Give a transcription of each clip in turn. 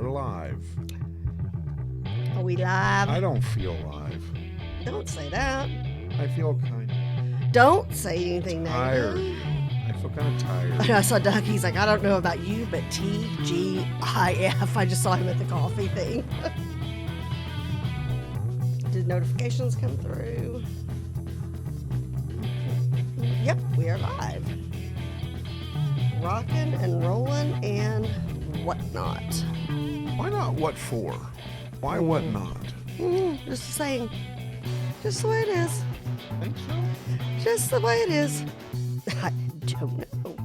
live. Are we live? I don't feel live. Don't say that. I feel kind of Don't say anything tired. negative. I feel kind of tired. And I saw Doug. He's like, I don't know about you, but TGIF. I just saw him at the coffee thing. Did notifications come through? Yep, we are live. Rocking and rolling and whatnot. Why not what for? Why what not? Just saying. Just the way it is. Think so? Just the way it is. I don't know.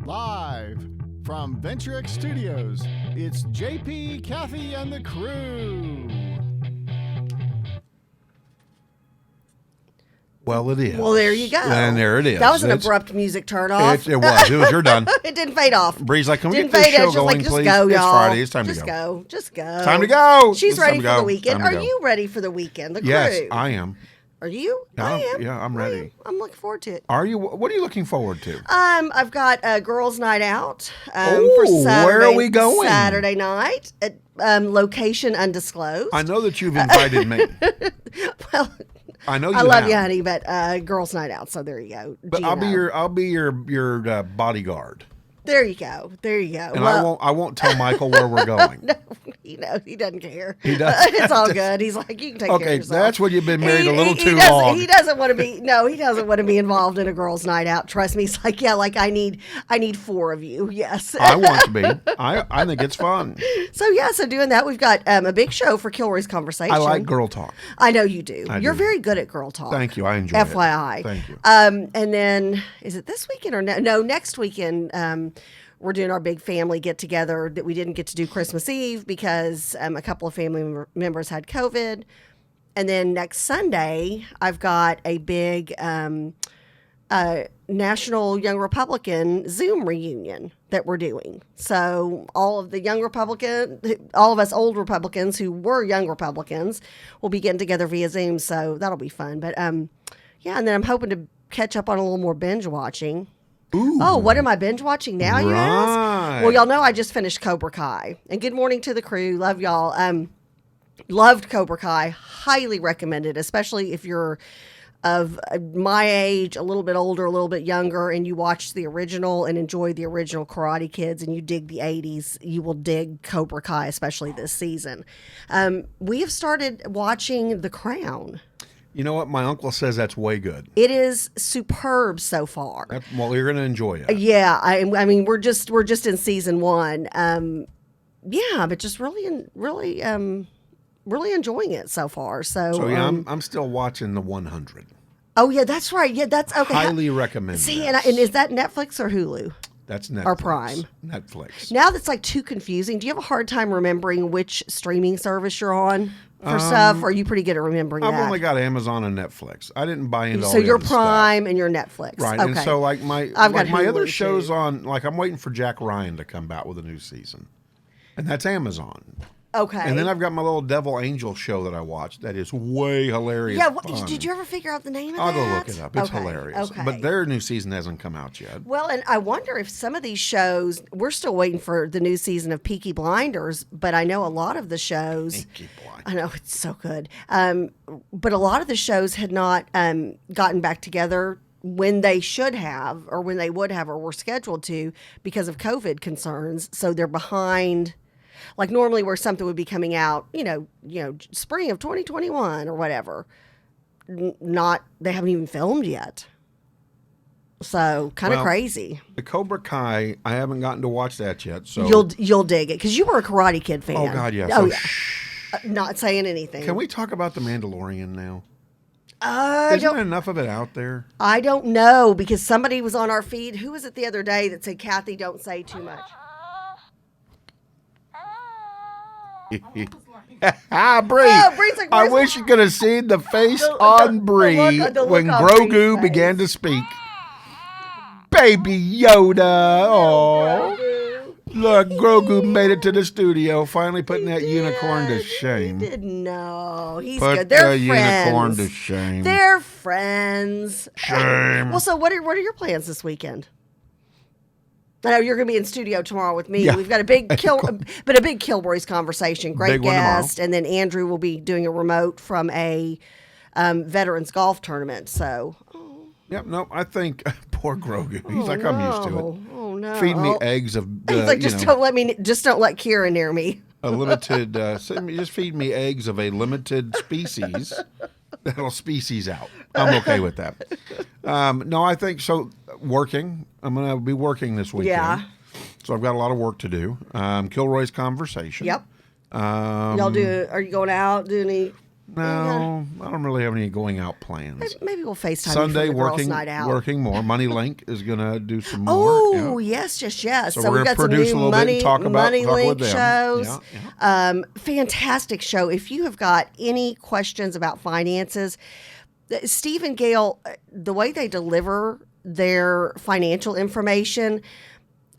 Live from Venturex Studios, it's JP, Kathy, and the crew. Well, it is. Well, there you go. And there it is. That was an abrupt music turn off. It was. It was. You're done. It didn't fade off. Bree's like, can we Didn't get this fade. show It's just going, like, just please? go, It's y'all. Friday. It's time to Just go. Just go. Time to go. She's It's ready time to for the go. weekend. Time Are to go. you ready for the weekend? The crew. Yes, I am. Are you? Yeah, I am. yeah, I'm I ready. am. I'm looking forward to it. Are you? What are you looking forward to? I've got a girls' night out for Ooh, Saturday. where are we going? Saturday night at location undisclosed. I know that you've invited me. Well, I know you I love have. you, honey, but girls' night out. So there you go. But Gino. I'll be your bodyguard. There you go. There you go. And I won't tell Michael where we're going. No, he knows. He doesn't care. He doesn't. It's all good. He's like, you can take care of Okay, yourself. that's when you've been married a little too doesn't- long. He doesn't want to be. No, he doesn't want to be involved in a girls' night out. Trust me. He's like, yeah, like I need 4 of you. Yes. I want to be. I think it's fun. So doing that, we've got a big show for Kilroy's Conversation. I like girl talk. I know you do. I You're do. very good at girl talk. Thank you. I enjoy it. FYI. Thank you. And then is it this weekend or no? Next weekend. We're doing our big family get together that we didn't get to do Christmas Eve because a couple of family members had COVID. And then next Sunday, I've got a big National Young Republican Zoom reunion that we're doing. So all of us old Republicans who were young Republicans will be getting together via Zoom. So that'll be fun. But and then I'm hoping to catch up on a little more binge watching. Ooh. Oh, what am I binge watching now, you ask? Right. Well, y'all know I just finished Cobra Kai. And good morning to the crew. Love y'all. Loved Cobra Kai. Highly recommended, especially if you're of my age, a little bit older, a little bit younger, and you watched the original and enjoyed the original Karate Kids and you dig the 80s, you will dig Cobra Kai, especially this season. We have started watching The Crown. You know what? My uncle says that's way good. It is superb so far. Well, you're going to enjoy it. Yeah, I mean, we're just in season 1. But just really enjoying it so far. So yeah, I'm still watching the 100. Oh yeah, that's right. Yeah, that's okay. Highly recommend. See, this. and is that Netflix or Hulu? That's Netflix. Or Prime. Netflix. Now that's like too confusing. Do you have a hard time remembering which streaming service you're on for stuff? Or are you pretty good at remembering I've that? only got Amazon and Netflix. I didn't buy into all So the your other Prime stuff. and your Netflix. Right. Okay. And so like I've got my other Hulu, shows too. on, like I'm waiting for Jack Ryan to come out with a new season. And that's Amazon. Okay. And then I've got my little Devil Angel show that I watched that is way hilarious. Yeah. fun. Did you ever figure out the name of I'll that? go look it up. It's Okay, hilarious. Okay. But their new season hasn't come out yet. Well, and I wonder if some of these shows, we're still waiting for the new season of Peaky Blinders, but I know a lot of the shows. Peaky Blinders. I know, it's so good. But a lot of the shows had not gotten back together when they should have, or when they would have, or were scheduled to because of COVID concerns. So they're behind. Like normally where something would be coming out, you know, spring of 2021 or whatever. They haven't even filmed yet. So kind of crazy. The Cobra Kai, I haven't gotten to watch that yet. So You'll dig it because you were a Karate Kid fan. Oh God, yeah. Oh So yeah. Not saying anything. Can we talk about the Mandalorian now? I Isn't enough of it out there? I don't know because somebody was on our feed. Who was it the other day that said, "Kathy, don't say too much." Bree. Oh, Bree's like, I where's wish you could have seen the face The- on the Bree look when on Bree's Grogu face. began to speak. Baby Yoda. Oh. Look, Grogu made it to the studio, finally putting that unicorn to shame. He didn't know. He's Put good. They're the friends. unicorn to shame. They're friends. Shame. Well, so what are your plans this weekend? I know you're going to be in studio tomorrow with me. Yeah. We've got a big Kilboys conversation. Great Big one tomorrow. guest, and then Andrew will be doing a remote from a veterans golf tournament. So, Yep, no, I think poor Grogu. He's like, I'm used to it. Oh no! Feed me eggs of, He's like, just don't let Kira near me. a limited, just feed me eggs of a limited species. That'll species out. I'm okay with that. No, I think so. Working. I'm going to be working this weekend. Yeah. So I've got a lot of work to do. Kilroy's conversation. Yep. Are you going out? Do any? No, I don't really have any going out plans. Maybe we'll FaceTime Sunday you for the girls' working, night out. working more. Money Link is going to do some more. Oh, yeah. yes. So we're we've gonna got some produce a new little bit and talk Money with Link them. shows. Yeah. Fantastic show. If you have got any questions about finances, Steve and Gail, the way they deliver their financial information,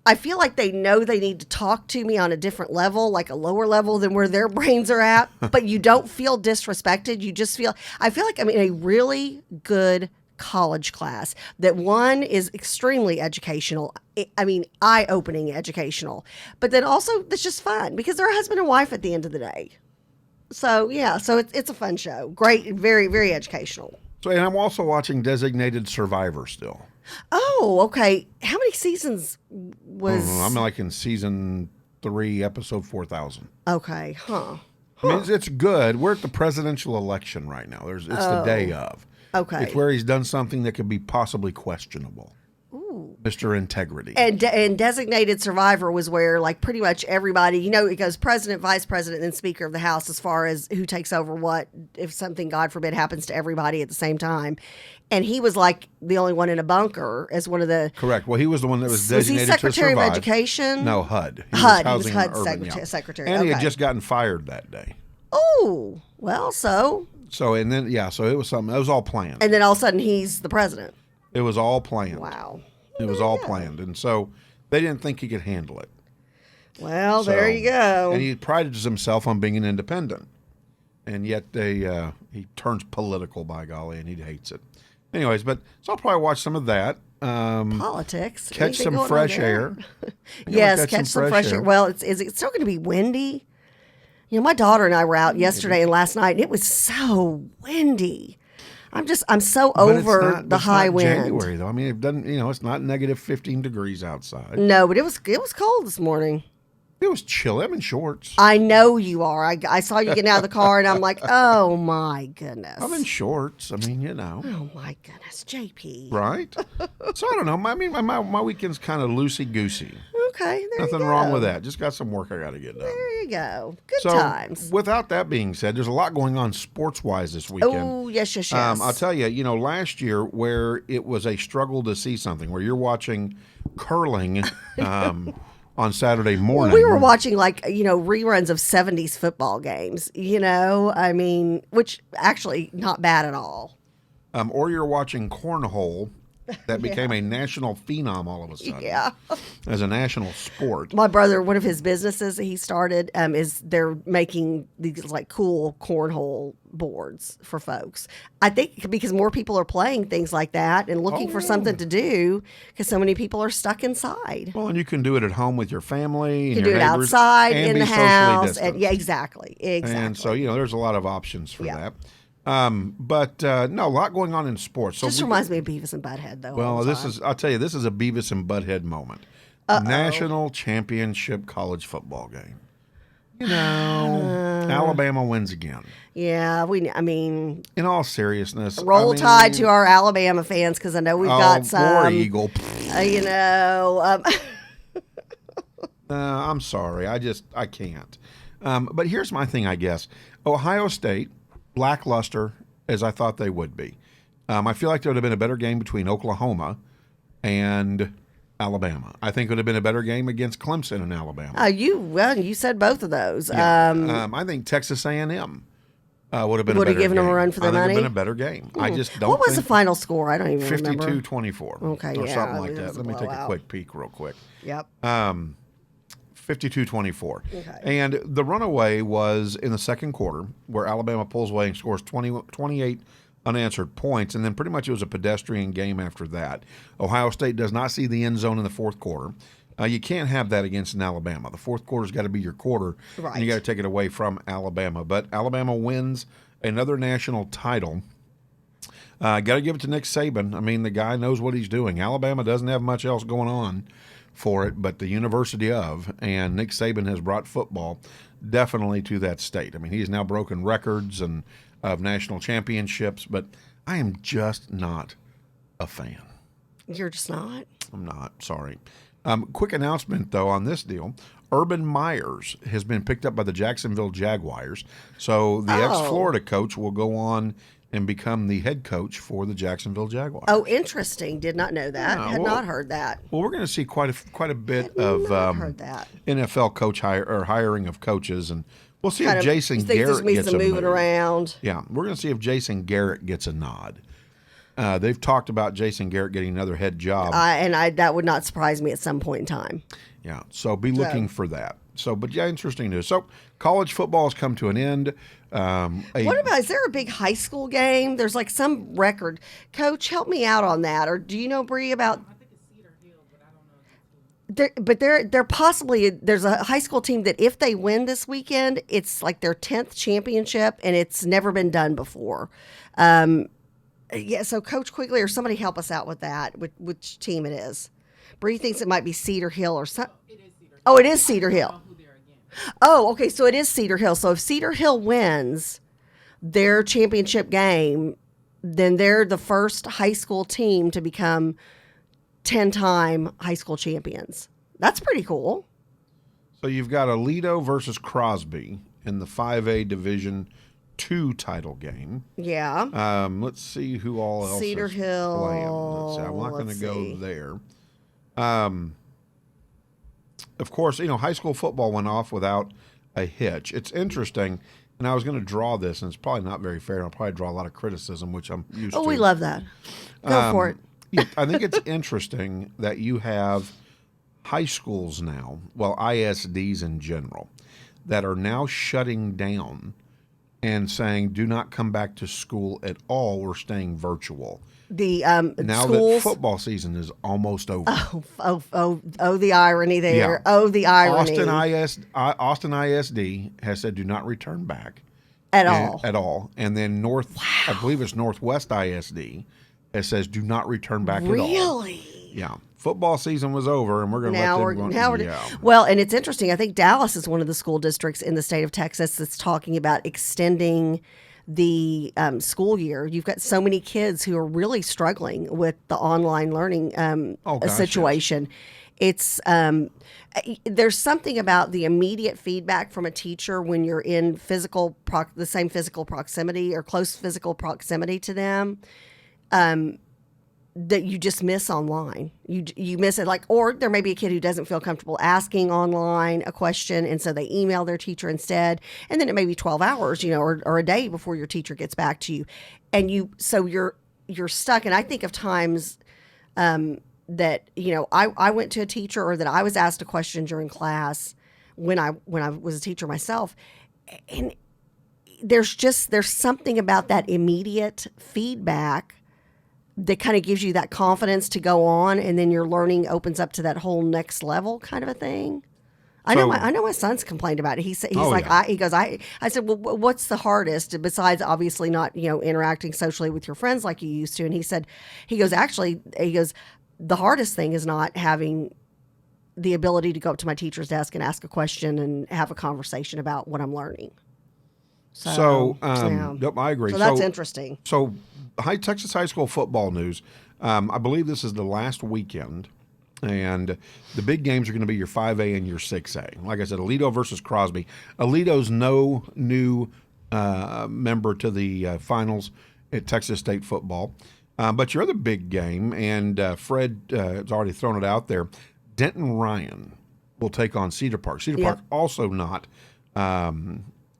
I feel like they know they need to talk to me on a different level, like a lower level than where their brains are at, but you don't feel disrespected. You just I feel like I'm in a really good college class that one is extremely educational. I mean, eye-opening educational, but then also it's just fun because they're a husband and wife at the end of the day. So yeah, so it's a fun show. Great, very, very educational. So, and I'm also watching Designated Survivor still. Oh, okay. How many seasons was? I'm like in season 3, episode 4,000. Okay, huh? I mean, it's good. We're at the presidential election right now. It's the day of. Okay. It's where he's done something that could be possibly questionable. Ooh. Mr. Integrity. And Designated Survivor was where, like, pretty much everybody, it goes president, vice president, and speaker of the house as far as who takes over what if something, God forbid, happens to everybody at the same time. And he was like the only one in a bunker as one of the. Correct. Well, he was the one that was Was he designated to Secretary of survive. Education? No, HUD. He HUD. was He was Housing and HUD Urban, Secretary. And he had Okay. just gotten fired that day. Oh, well, so. So, and then, so it was something. It was all planned. And then all of a sudden he's the president. It was all planned. Wow. It was all planned. And so they didn't think he could handle it. Well, So- there you go. And he prided himself on being an independent. And yet he turns political, by golly, and he hates it. Anyways, so I'll probably watch some of that. Politics. Catch Anything some going on fresh there? air. Yes, catch some fresh air. Well, is it still going to be windy? My daughter and I were out yesterday and last night, and it was so windy. I'm so But over the high wind. January, though. I mean, it doesn't. It's not negative 15 degrees outside. No, but it was cold this morning. It was chilly. I'm in shorts. I know you are. I saw you getting out of the car, and I'm like, oh my goodness. I'm in shorts. I mean, Oh my goodness, JP. right? So I don't know. I mean, my weekend's kind of loosey goosey. Okay, there Nothing you go. wrong with that. Just got some work I got to get done. There you go. Good So, times. without that being said, there's a lot going on sports-wise this weekend. Oh, yes. I'll tell you, last year where it was a struggle to see something, where you're watching curling on Saturday morning. We were watching reruns of 70s football games, I mean, which actually not bad at all. Or you're watching cornhole that became a national phenom all of a sudden. Yeah. As a national sport. My brother, one of his businesses that he started is they're making these like cool cornhole boards for folks. I think because more people are playing things like that and looking for something to do because so many people are stuck inside. Well, and you can do it at home with your family. You and can your do it neighbors, outside, and in be the socially house. distant. And, yeah, exactly. And so, there's a lot of options for Yeah. that. No, a lot going on in sports. So Just reminds me of Beavis and Butthead, though. all Well, the this time. is, I'll tell you, this is a Beavis and Butthead moment. National championship college football game. Alabama wins again. Yeah, I mean, In all seriousness. roll tide to our Alabama fans because I know we've got some. Glory Eagle. I'm sorry. I can't. But here's my thing, I guess. Ohio State, lackluster as I thought they would be. I feel like there would have been a better game between Oklahoma and Alabama. I think it would have been a better game against Clemson and Alabama. You said both of those. I think Texas A&M would have been Would a have better given game. them a run for their I think money? it would have been a better game. I just don't What was the think final score? I don't even remember. 52-24. Okay, Or yeah, something I like mean, it that. was a Let me take a blowout. quick peek real quick. Yep. 52-24. Okay. And the runaway was in the second quarter where Alabama pulls away and scores 28 unanswered points, and then pretty much it was a pedestrian game after that. Ohio State does not see the end zone in the fourth quarter. You can't have that against an Alabama. The fourth quarter's got to be your quarter, Right. and you got to take it away from Alabama. But Alabama wins another national title. Got to give it to Nick Saban. I mean, the guy knows what he's doing. Alabama doesn't have much else going on for it but the University of, and Nick Saban has brought football definitely to that state. I mean, he's now broken records and of national championships, but I am just not a fan. You're just not? I'm not, sorry. Quick announcement, though, on this deal. Urban Myers has been picked up by the Jacksonville Jaguars. So the ex-Florida coach will go on and become the head coach for the Jacksonville Jaguars. Oh, interesting. Did not know that. Yeah, Had well- not heard that. Well, we're going to see quite a bit Had of not heard that. NFL coach hiring of coaches, and we'll see Kind if of Jason think this Garrett means gets some a moving move. around. Yeah, we're going to see if Jason Garrett gets a nod. They've talked about Jason Garrett getting another head job. That would not surprise me at some point in time. Yeah, so be looking for that. So, but yeah, interesting news. So, college football has come to an end. What about, is there a big high school game? There's like some record. Coach, help me out on that. Or do you know, Bree, about? I think it's Cedar Hill, but I don't know. But they're possibly, there's a high school team that if they win this weekend, it's like their 10th championship, and it's never been done before. Yeah, so Coach Quigley or somebody help us out with that, which team it is. Bree thinks it might be Cedar Hill or something. It is Cedar Hill. Oh, it is Cedar I don't Hill. know who they're against. Oh, okay, so it is Cedar Hill. So if Cedar Hill wins their championship game, then they're the first high school team to become 10-time high school champions. That's pretty cool. So you've got Aledo versus Crosby in the 5A Division II title game. Yeah. Let's see who all else Cedar is Hill. playing. Let's see. I'm not going to Let's go see. there. Of course, high school football went off without a hitch. It's interesting, and I was going to draw this, and it's probably not very fair. I'll probably draw a lot of criticism, which I'm used to. Oh, we love that. Go for it. Yeah, I think it's interesting that you have high schools now, well, ISDs in general, that are now shutting down and saying, do not come back to school at all. We're staying virtual. The Now schools. that football season is almost over. Oh, the irony there. Yeah. Oh, the irony. Austin ISD has said do not return back. At all. At all. And then I believe it's Northwest ISD, that says do not return back at all. Really? Yeah. Football season was over, and we're going to Now let we're them go. well, and it's interesting. I think Dallas is one of the school districts in the state of Texas that's talking about extending the school year. You've got so many kids who are really struggling with the online learning situation. It's there's something about the immediate feedback from a teacher when you're in the same physical proximity or close physical proximity to them. That you just miss online. You miss it, or there may be a kid who doesn't feel comfortable asking online a question, and so they email their teacher instead, and then it may be 12 hours, or a day before your teacher gets back to you, and you're stuck. And I think of times that I went to a teacher, or that I was asked a question during class when I was a teacher myself, and there's something about that immediate feedback that kind of gives you that confidence to go on, and then your learning opens up to that whole next level kind of a thing. I know my son's complained about it. He's like, yeah. I said, well, what's the hardest besides obviously not, interacting socially with your friends like you used to? And he goes, the hardest thing is not having the ability to go up to my teacher's desk and ask a question and have a conversation about what I'm learning. Yep, I agree. So that's interesting. So, Texas high school football news. I believe this is the last weekend, and the big games are going to be your 5A and your 6A. Like I said, Aledo versus Crosby. Aledo's no new member to the finals at Texas State football. But your other big game, and Fred has already thrown it out there, Denton Ryan will take on Cedar Park. Cedar Park also not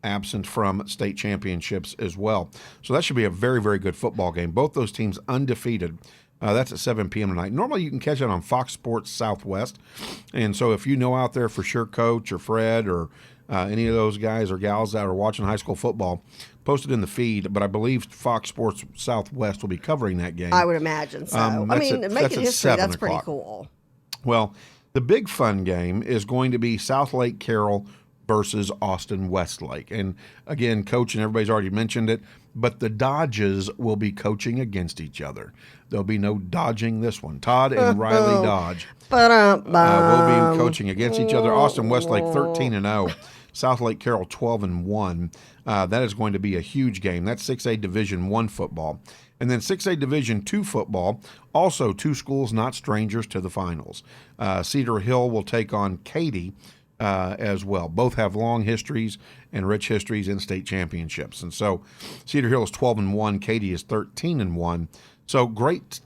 absent from state championships as well. So that should be a very, very good football game. Both those teams undefeated That's at 7 p.m. tonight. Normally, you can catch it on Fox Sports Southwest. And so if you know out there for sure, Coach or Fred or any of those guys or gals that are watching high school football, post it in the feed. But I believe Fox Sports Southwest will be covering that game. I would imagine so. Making history, that's pretty cool. Well, the big fun game is going to be South Lake Carroll versus Austin Westlake. And again, Coach and everybody's already mentioned it, but the Dodges will be coaching against each other. There'll be no dodging this one. Todd and Riley Dodge will be coaching against each other. Austin Westlake 13-0. South Lake Carroll 12-1. That is going to be a huge game. That's 6A Division I football. And then 6A Division II football, also two schools not strangers to the finals. Cedar Hill will take on Katy as well. Both have long histories and rich histories in state championships. And so Cedar Hill is 12-1, Katy is 13-1. So great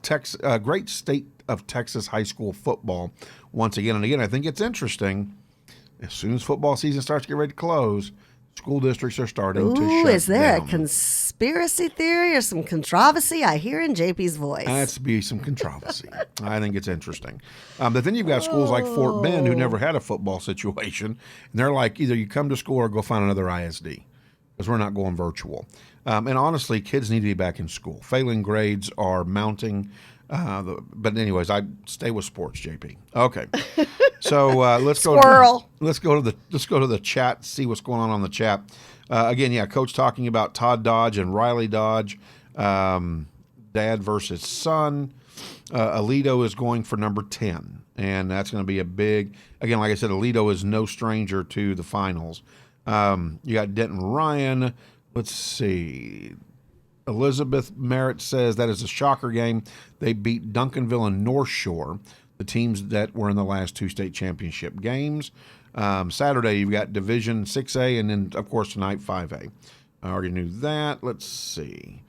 state of Texas high school football once again. And again, I think it's interesting. As soon as football season starts to get ready to close, school districts are starting to shut down. Is there a conspiracy theory or some controversy I hear in JP's voice? That's be some controversy. I think it's interesting. But then you've got schools like Fort Bend who never had a football situation. And they're like, either you come to school or go find another ISD because we're not going virtual. And honestly, kids need to be back in school. Failing grades are mounting. But anyways, I stay with sports, JP. Okay, so let's go. Let's go to the chat. See what's going on the chat. Again, yeah, Coach talking about Todd Dodge and Riley Dodge, dad versus son. Alito is going for number 10, and that's going to be a big. Again, like I said, Alito is no stranger to the finals. You got Denton Ryan. Let's see. Elizabeth Merritt says that is a shocker game. They beat Duncanville and North Shore, the teams that were in the last two state championship games. Saturday, you've got Division 6A, and then, of course, tonight, 5A. I already knew that. Let's see.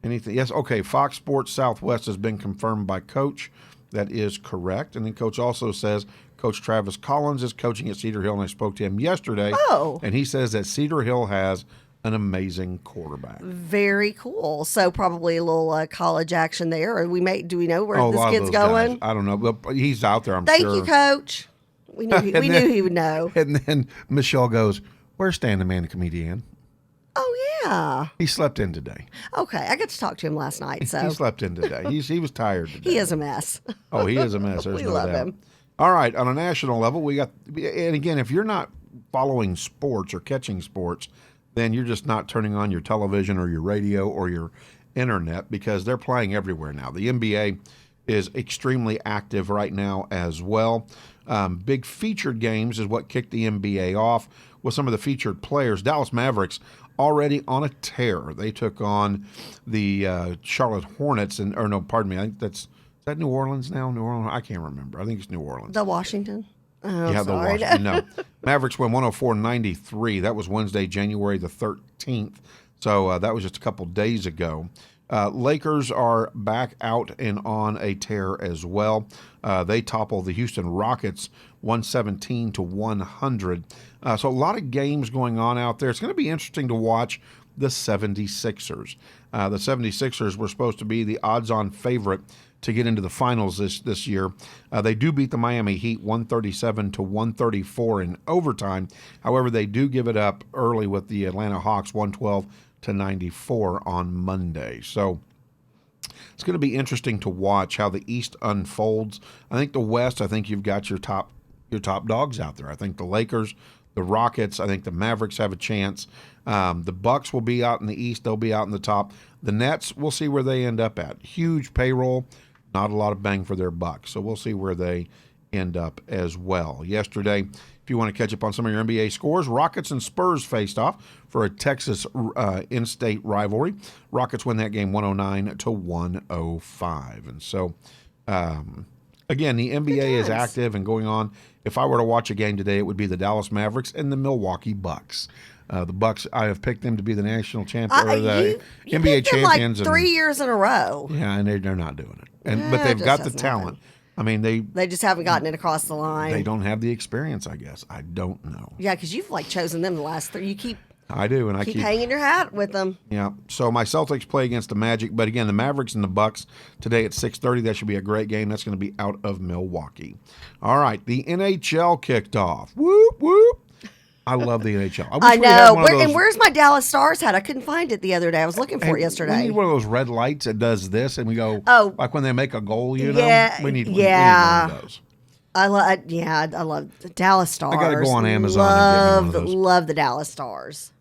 Anything? Yes, okay. Fox Sports Southwest has been confirmed by Coach. That is correct. And then Coach also says Coach Travis Collins is coaching at Cedar Hill, and I spoke to him yesterday. Oh. And he says that Cedar Hill has an amazing quarterback. Very cool. So probably a little college action there. Or do we know where this kid's Guys, going? I don't know. But he's out there, I'm Thank sure. you, Coach. We knew he would know. And then Michelle goes, "Where's Stan the Man, the comedian?" Oh, yeah. He slept in today. Okay. I got to talk to him last night. So He slept in today. He was tired today. he is a mess. Oh, he is a mess. There's We no love doubt. him. All right. On a national level, we got, and again, if you're not following sports or catching sports, then you're just not turning on your television or your radio or your internet because they're playing everywhere now. The NBA is extremely active right now as well. Big featured games is what kicked the NBA off with some of the featured players. Dallas Mavericks already on a tear. They took on the Charlotte Hornets, I think is that New Orleans now? New Orleans? I can't remember. I think it's New Orleans. The Washington. Oh, Yeah, sorry. the Washington. No. Mavericks win 104-93. That was Wednesday, January the 13th. So that was just a couple days ago. Lakers are back out and on a tear as well. They topple the Houston Rockets 117-100. So a lot of games going on out there. It's going to be interesting to watch the 76ers. The 76ers were supposed to be the odds-on favorite to get into the finals this year. They do beat the Miami Heat 137-134 in overtime. However, they do give it up early with the Atlanta Hawks 112-94 on Monday. So it's going to be interesting to watch how the East unfolds. I think the West, you've got your top dogs out there. I think the Lakers, the Rockets, I think the Mavericks have a chance. The Bucks will be out in the East. They'll be out in the top. The Nets, we'll see where they end up at. Huge payroll, not a lot of bang for their buck. So we'll see where they end up as well. Yesterday, if you want to catch up on some of your NBA scores, Rockets and Spurs faced off for a Texas in-state rivalry. Rockets win that game 109-105. And so, again, the NBA is active and going on. If I were to watch a game today, it would be the Dallas Mavericks and the Milwaukee Bucks. The Bucks, I have picked them to be the national champion, or the you NBA champions. Like 3 years in a row. Yeah, and they're not doing it. But they've got the talent. I mean, they just haven't gotten it across the line. They don't have the experience, I guess. I don't know. Yeah, because you've chosen them the last 3. You keep I do, and I Keep hanging your hat with them. Yeah. So my Celtics play against the Magic, but again, the Mavericks and the Bucks today at 6:30. That should be a great game. That's going to be out of Milwaukee. All right, the NHL kicked off. Whoop whoop. I love the NHL. I wish we had know. one of those- And where's my Dallas Stars hat? I couldn't find it the other day. I was looking for it yesterday. We need one of those red lights that does this, and we go, Oh. like when they make a goal, you know? Yeah, We need yeah. one of those. I love the Dallas Stars. I gotta go on Amazon and get me one of those. Love the Dallas Stars.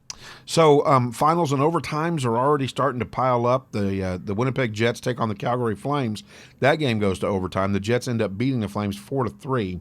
So finals and overtimes are already starting to pile up. The Winnipeg Jets take on the Calgary Flames. That game goes to overtime. The Jets end up beating the Flames 4-3.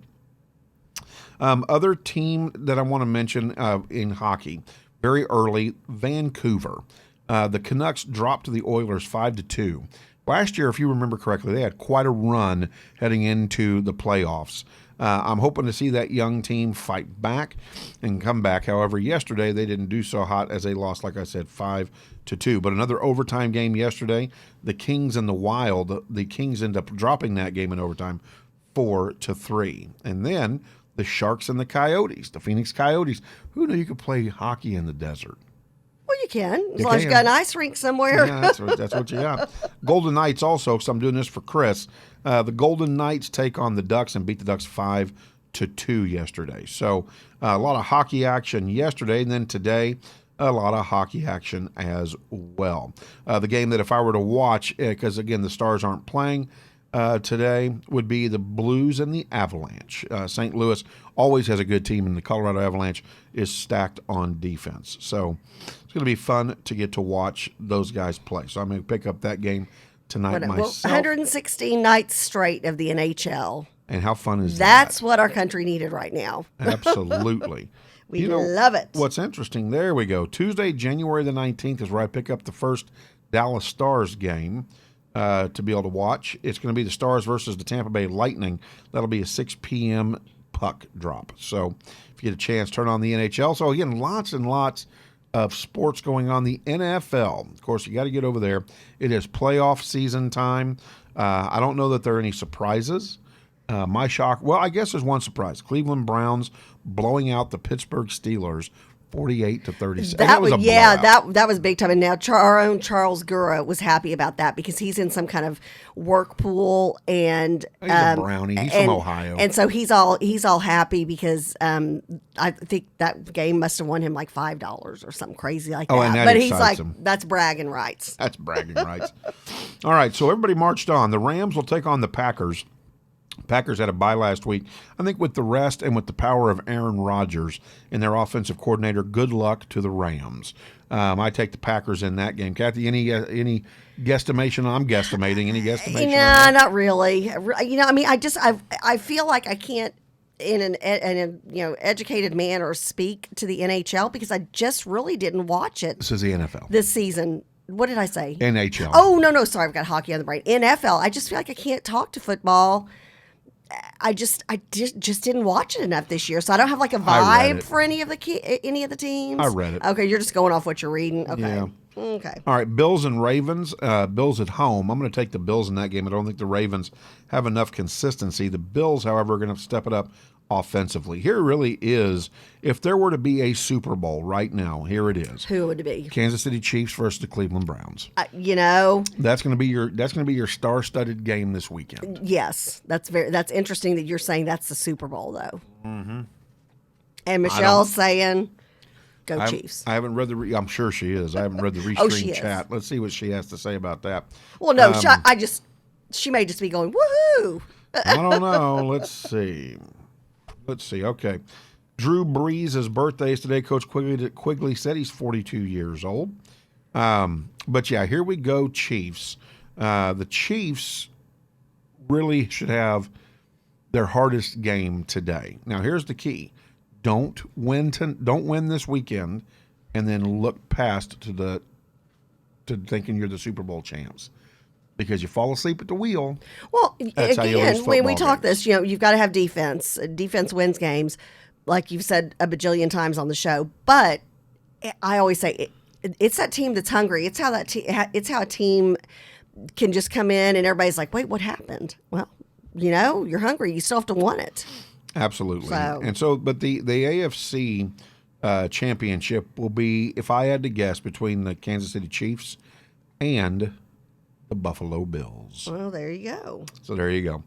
Other team that I want to mention in hockey, very early, Vancouver. The Canucks dropped to the Oilers 5-2. Last year, if you remember correctly, they had quite a run heading into the playoffs. I'm hoping to see that young team fight back and come back. However, yesterday they didn't do so hot as they lost, like I said, 5-2. But another overtime game yesterday, the Kings and the Wild. The Kings end up dropping that game in overtime 4-3. And then the Sharks and the Coyotes, the Phoenix Coyotes. Who knew you could play hockey in the desert? Well, you can, as You long as you got can. an ice rink somewhere. Yeah, that's what you got. Golden Knights also, because I'm doing this for Chris. The Golden Knights take on the Ducks and beat the Ducks 5-2 yesterday. So a lot of hockey action yesterday, and then today a lot of hockey action as well. The game that if I were to watch, because again the Stars aren't playing today, would be the Blues and the Avalanche. St. Louis always has a good team, and the Colorado Avalanche is stacked on defense. So it's going to be fun to get to watch those guys play. So I'm going to pick up that game tonight myself. 116 nights straight of the NHL. And how fun is That's what our country needed right now. that? Absolutely. We love it. What's interesting, there we go. Tuesday, January the 19th is where I pick up the first Dallas Stars game to be able to watch. It's going to be the Stars versus the Tampa Bay Lightning. That'll be a 6 p.m. puck drop. So if you get a chance, turn on the NHL. So again, lots and lots of sports going on. The NFL, of course, you got to get over there. It is playoff season time. I don't know that there are any surprises. My shock, well, I guess there's one surprise. Cleveland Browns blowing out the Pittsburgh Steelers 48-37. That was a blowout. that was big time. And now our own Charles Gura was happy about that because he's in some kind of work pool and He's a Brownie. He's from Ohio. and so he's all happy because I think that game must have won him like $5 or something crazy like that. And that but he's excites like, him. that's bragging rights. That's bragging rights. All right, so everybody marched on. The Rams will take on the Packers. Packers had a bye last week. I think with the rest and with the power of Aaron Rodgers and their offensive coordinator, good luck to the Rams. I take the Packers in that game. Kathy, any guesstimation? I'm guesstimating. Any guesstimation? No, not really. You know, I mean, I feel like I can't in an educated manner speak to the NHL because I just really didn't watch it This is the NFL. this season. What did I say? NHL. Oh, no, sorry. I've got hockey on the brain. NFL. I just feel like I can't talk to football. I just didn't watch it enough this year, so I don't have like a I read vibe it. for any of the teams. I read it. Okay, you're just going off what you're reading. Okay. Yeah. Okay. All right, Bills and Ravens. Bills at home. I'm going to take the Bills in that game. I don't think the Ravens have enough consistency. The Bills, however, are going to step it up offensively. Here really is, if there were to be a Super Bowl right now, here it is. Who would it be? Kansas City Chiefs versus the Cleveland Browns. That's going to be your star-studded game this weekend. Yes, that's interesting that you're saying that's the Super Bowl though. Mm-hmm. And Michelle's saying, "Go Chiefs." I haven't read I'm sure she is. I haven't read the she restream is. chat. Let's see what she has to say about that. Well, no, she may just be going woohoo. I don't know. Let's see. Okay. Drew Brees' birthday is today. Coach Quigley said he's 42 years old. But yeah, here we go, Chiefs. The Chiefs really should have their hardest game today. Now, here's the key: don't win this weekend, and then look past to thinking you're the Super Bowl champs. Because you fall asleep at the wheel. Well, That's how you lose again, when we football talk games. this, you've got to have defense. Defense wins games, like you've said a bajillion times on the show. But I always say it's that team that's hungry. It's how a team can just come in and everybody's like, "Wait, what happened?" Well, you're hungry. You still have to want it. Absolutely. So- And so, but the AFC, championship will be, if I had to guess, between the Kansas City Chiefs and the Buffalo Bills. Well, there you go. So there you go.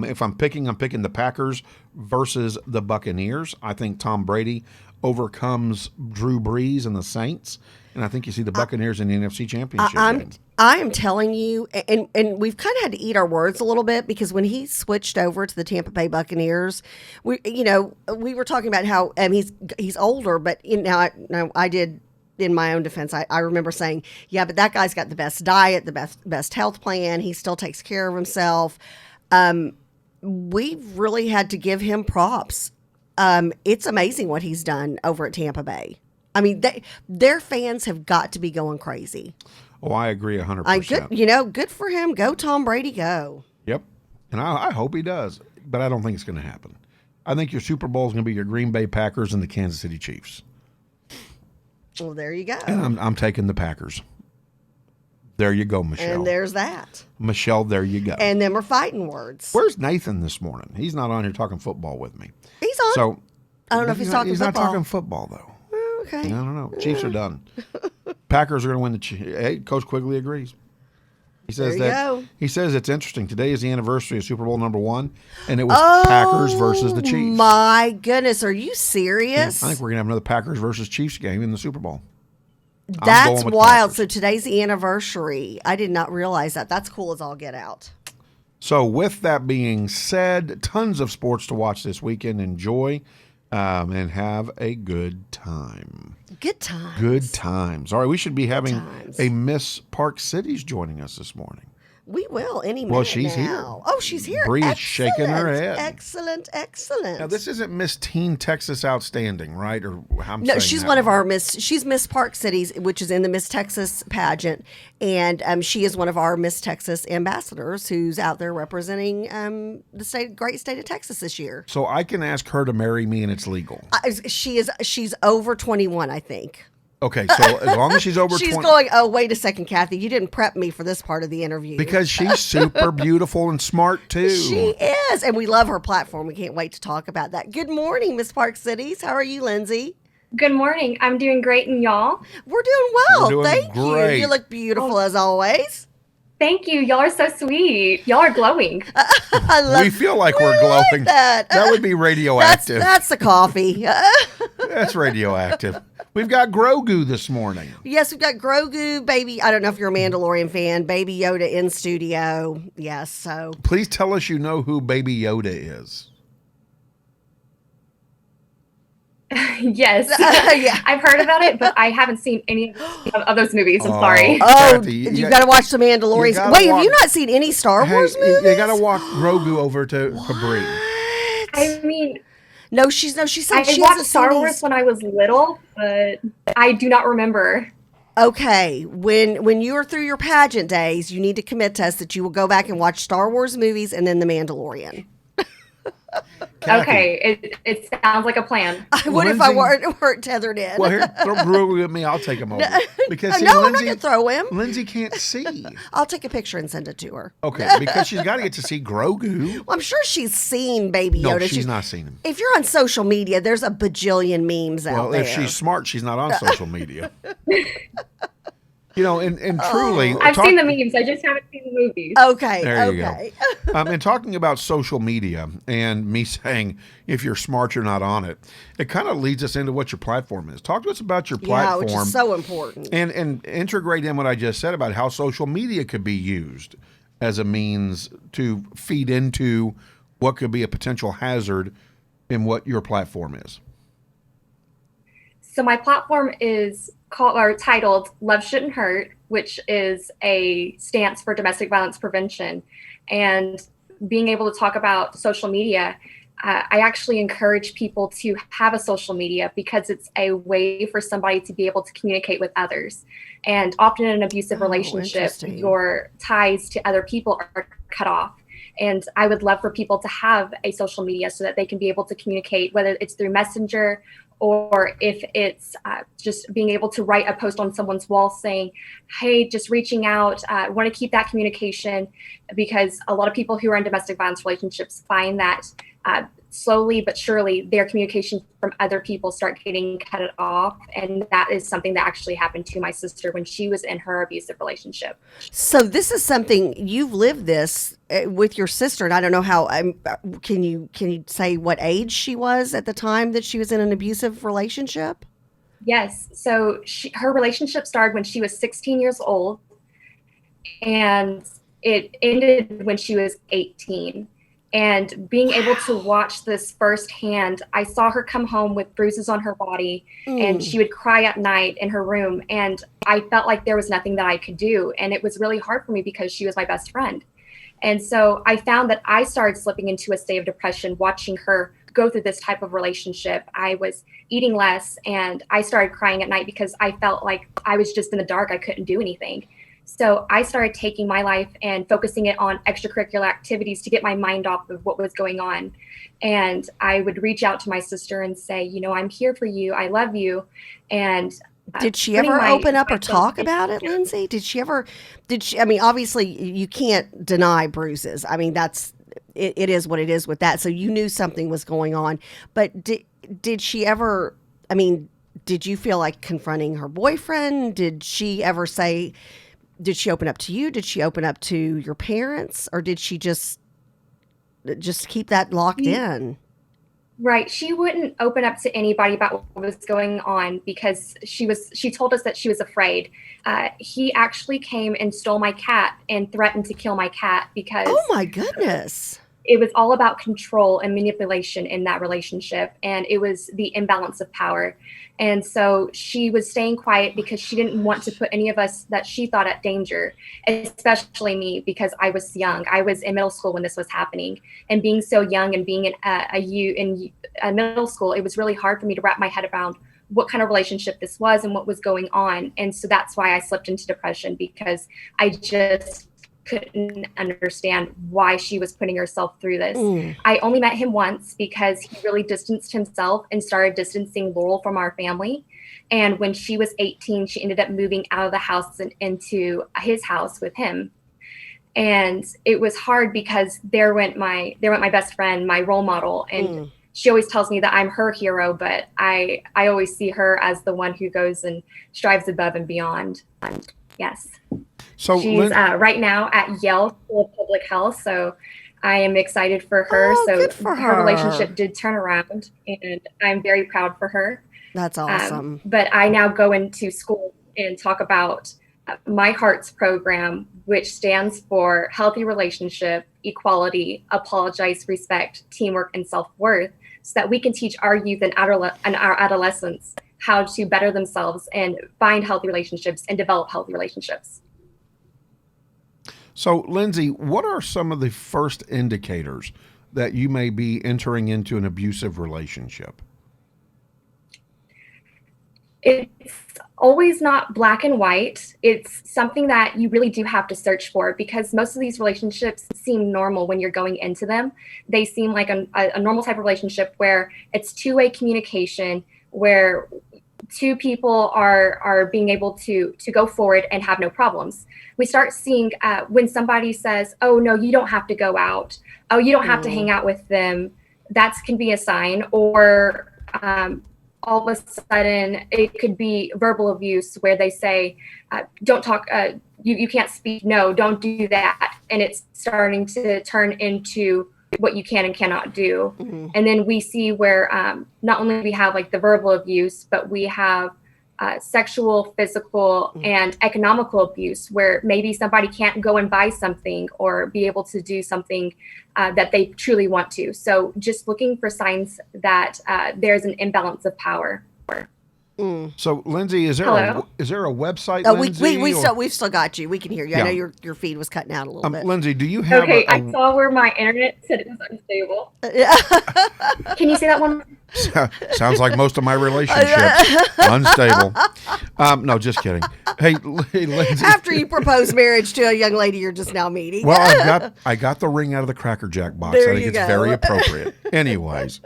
If I'm picking the Packers versus the Buccaneers. I think Tom Brady overcomes Drew Brees and the Saints, and I think you see the Buccaneers in the NFC Championship game. I am telling you, and we've kind of had to eat our words a little bit, because when he switched over to the Tampa Bay Buccaneers, we were talking about how he's older, but I did. In my own defense, I remember saying, yeah, but that guy's got the best diet, the best health plan. He still takes care of himself. We've really had to give him props. It's amazing what he's done over at Tampa Bay. I mean, their fans have got to be going crazy. Oh, I agree 100%. Good for him. Go Tom Brady, go. Yep. And I hope he does, but I don't think it's going to happen. I think your Super Bowl is going to be your Green Bay Packers and the Kansas City Chiefs. Well, there you go. And I'm taking the Packers. There you go, Michelle. And there's that. Michelle, there you go. And then we're fighting words. Where's Nathan this morning? He's not on here talking football with me. He's on. So I don't know if he's talking football. He's not talking football, though. Oh, okay. I don't know. Chiefs are done. Packers are going to win the. Hey, Coach Quigley agrees. He says He says it's interesting. Today is the anniversary of Super Bowl #1, and it was Packers versus the Chiefs. My goodness, are you serious? Yeah, I think we're gonna have another Packers versus Chiefs game in the Super Bowl. That's wild. So today's the anniversary. I did not realize that. That's cool as all get out. So with that being said, tons of sports to watch this weekend. Enjoy and have a good time. Good times. Good times. All right, we should be having a Miss Park Cities joining us this morning. We will any minute. Well, she's now. here. Oh, she's here. Bree is Excellent. shaking her head. Excellent. Now, this isn't Miss Teen Texas Outstanding, right? Or I'm No, saying she's that one of wrong. our Miss. She's Miss Park Cities, which is in the Miss Texas pageant, and she is one of our Miss Texas ambassadors, who's out there representing the great state of Texas this year. So I can ask her to marry me, and it's legal. She's over 21, I think. Okay, so as long as she's over She's 20. going, oh, wait a second, Kathy. You didn't prep me for this part of the interview. Because she's super beautiful and smart, too. She is. And we love her platform. We can't wait to talk about that. Good morning, Miss Park Cities. How are you, Lindsay? Good morning. I'm doing great, and y'all? We're doing well. We're doing Thank great. you. You look beautiful as always. Thank you. Y'all are so sweet. Y'all are glowing. I love We feel like we're glowing. that. Would be radioactive. That's the coffee. That's radioactive. We've got Grogu this morning. Yes, we've got Grogu, baby. I don't know if you're a Mandalorian fan. Baby Yoda in studio. Yes, so. Please tell us you know who Baby Yoda is. Yes. Yeah. I've heard about it, but I haven't seen any of those movies. I'm sorry. Oh, Kathy, you got to watch The Mandalorian. gotta Wait, have watch- you not seen any Star Wars movies? You got to walk Grogu over to Brie. I mean, No, she said I she watched hasn't Star seen Wars these. when I was little, but I do not remember. Okay, when you are through your pageant days, you need to commit to us that you will go back and watch Star Wars movies and then The Mandalorian. Kathy. Okay, it sounds like a plan. I would if I Lindsay- weren't tethered in. Well, here, throw Grogu at me. I'll take him over. Because see, no, I'm not Lindsay, going to throw him. Lindsay can't see. I'll take a picture and send it to her. Okay, because she's got to get to see Grogu. Well, I'm sure she's seen Baby No, Yoda. she's not seen him. If you're on social media, there's a bajillion memes out Well, there. if she's smart, she's not on social media. And truly, I've seen the memes. I just haven't seen the movies. Okay, There you okay. and talking about social media and me saying if you're smart, you're not on it, it kind of leads us into what your platform is. Talk to us about your Yeah, platform. which is so important. And integrate in what I just said about how social media could be used as a means to feed into what could be a potential hazard in what your platform is. So my platform is titled Love Shouldn't Hurt, which is a stance for domestic violence prevention. And being able to talk about social media, I actually encourage people to have a social media because it's a way for somebody to be able to communicate with others. And often in an abusive relationship, interesting. your ties to other people are cut off. And I would love for people to have a social media so that they can be able to communicate, whether it's through Messenger or if it's just being able to write a post on someone's wall saying, hey, just reaching out, want to keep that communication, because a lot of people who are in domestic violence relationships find that slowly but surely their communication from other people start getting cut off. And that is something that actually happened to my sister when she was in her abusive relationship. So this is something you've lived this with your sister, and I don't know how. Can you say what age she was at the time that she was in an abusive relationship? Yes. So her relationship started when she was 16 years old, and it ended when she was 18. And being able to watch this firsthand, I saw her come home with bruises on her body, and she would cry at night in her room. And I felt like there was nothing that I could do. And it was really hard for me because she was my best friend. And so I found that I started slipping into a state of depression watching her go through this type of relationship. I was eating less, and I started crying at night because I felt like I was just in the dark. I couldn't do anything. So I started taking my life and focusing it on extracurricular activities to get my mind off of what was going on. And I would reach out to my sister and say, you know, I'm here for you. I love you. And did she ever open up or talk about it, Lindsay? I mean, obviously you can't deny bruises. I mean, it is what it is with that. So you knew something was going on, but did she ever, I mean, did you feel like confronting her boyfriend? Did she ever say, did she open up to you? Did she open up to your parents, or did she just keep that locked in? Right. She wouldn't open up to anybody about what was going on because she told us that she was afraid. He actually came and stole my cat and threatened to kill my cat because oh my goodness, it was all about control and manipulation in that relationship. And it was the imbalance of power. And so she was staying quiet because she didn't want to put any of us that she thought at danger, especially me, because I was young. I was in middle school when this was happening. And being so young and being in middle school, it was really hard for me to wrap my head around what kind of relationship this was and what was going on. And so that's why I slipped into depression, because I just couldn't understand why she was putting herself through this. I only met him once because he really distanced himself and started distancing Laurel from our family. And when she was 18, she ended up moving out of the house and into his house with him. And it was hard because there went my best friend, my role model. And she always tells me that I'm her hero, but I always see her as the one who goes and strives above and beyond. And yes. So she's right now at Yale School of Public Health. So I am excited for her. Oh, so good for her her. relationship did turn around, and I'm very proud for her. That's awesome. But I now go into school and talk about My Heart's program, which stands for Healthy Relationship, Equality, Apologize, Respect, Teamwork, and Self-Worth, so that we can teach our youth and our adolescents how to better themselves and find healthy relationships and develop healthy relationships. So, Lindsay, what are some of the first indicators that you may be entering into an abusive relationship? It's always not black and white. It's something that you really do have to search for, because most of these relationships seem normal when you're going into them. They seem like a normal type of relationship where it's two-way communication, where two people are being able to go forward and have no problems. We start seeing when somebody says, oh, no, you don't have to go out. Oh, you don't have to hang out with them. That can be a sign. Or all of a sudden, it could be verbal abuse where they say, don't talk, you can't speak. No, don't do that. And it's starting to turn into what you can and cannot do. And then we see where not only we have like the verbal abuse, but we have sexual, physical, and economical abuse, where maybe somebody can't go and buy something or be able to do something that they truly want to. So just looking for signs that there's an imbalance of power. So, Lindsay, is there a website? Oh, Lindsay, we've still got you. We can hear you. Yeah. I know your feed was cutting out a little bit. Lindsay, do you have? Okay, I saw where my internet said it was unstable. Can you say that one? Sounds like most of my relationships. Unstable. No, just kidding. Hey, Lindsay. After you propose marriage to a young lady you're just now meeting. Well, I got the ring out of the Cracker Jack box. There I think you it's go. very appropriate. Anyways.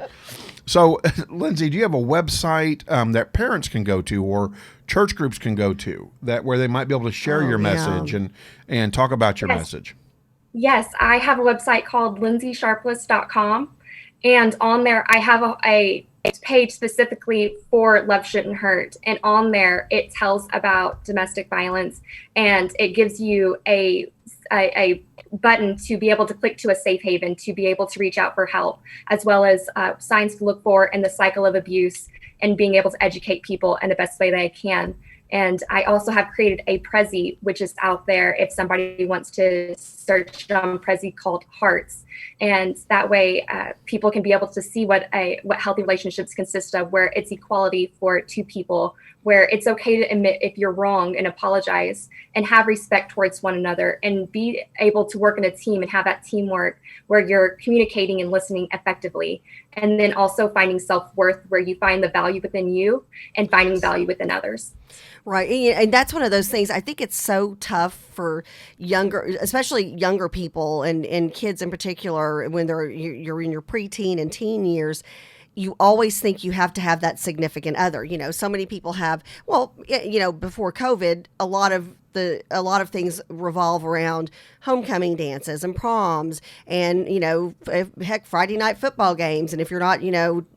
So, Lindsay, do you have a website that parents can go to or church groups can go to where they might be able to share your message and talk about your message? Yes, I have a website called lindsaysharpless.com, And on there, I have a page specifically for Love Shouldn't Hurt. And on there, it tells about domestic violence, and it gives you a button to be able to click to a safe haven, to be able to reach out for help, as well as signs to look for in the cycle of abuse, and being able to educate people in the best way that I can. And I also have created a Prezi, which is out there if somebody wants to search on Prezi, called Hearts. And that way people can be able to see what healthy relationships consist of, where it's equality for two people, where it's okay to admit if you're wrong and apologize, and have respect towards one another, and be able to work in a team and have that teamwork where you're communicating and listening effectively. And then also finding self-worth, where you find the value within you and finding value within others. Right. And that's one of those things. I think it's so tough for especially younger people and kids in particular, when you're in your preteen and teen years. You always think you have to have that significant other. So many people have, before COVID, a lot of things revolve around homecoming dances and proms and, heck, Friday night football games. And if you're not,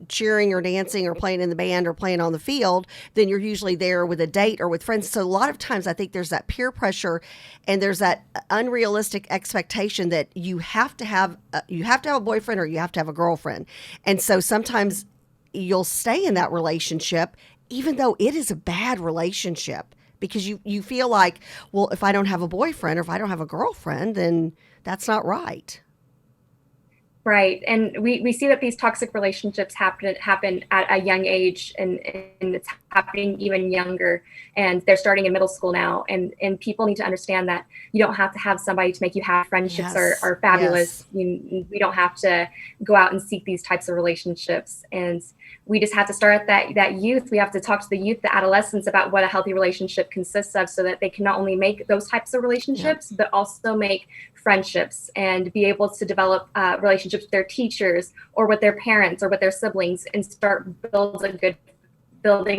cheering or dancing or playing in the band or playing on the field, then you're usually there with a date or with friends. So a lot of times I think there's that peer pressure, and there's that unrealistic expectation that you have to have a boyfriend or you have to have a girlfriend. And so sometimes you'll stay in that relationship, even though it is a bad relationship, because you feel like, well, if I don't have a boyfriend or if I don't have a girlfriend, then that's not right. Right. And we see that these toxic relationships happen at a young age, and it's happening even younger, and they're starting in middle school now. And people need to understand that you don't have to have somebody to make you happy. Friendships are fabulous. Yes. We don't have to go out and seek these types of relationships. And we just have to start at that youth. We have to talk to the youth, the adolescents, about what a healthy relationship consists of, so that they can not only make those types of relationships, but also make friendships and be able to develop relationships with their teachers or with their parents or with their siblings, and start building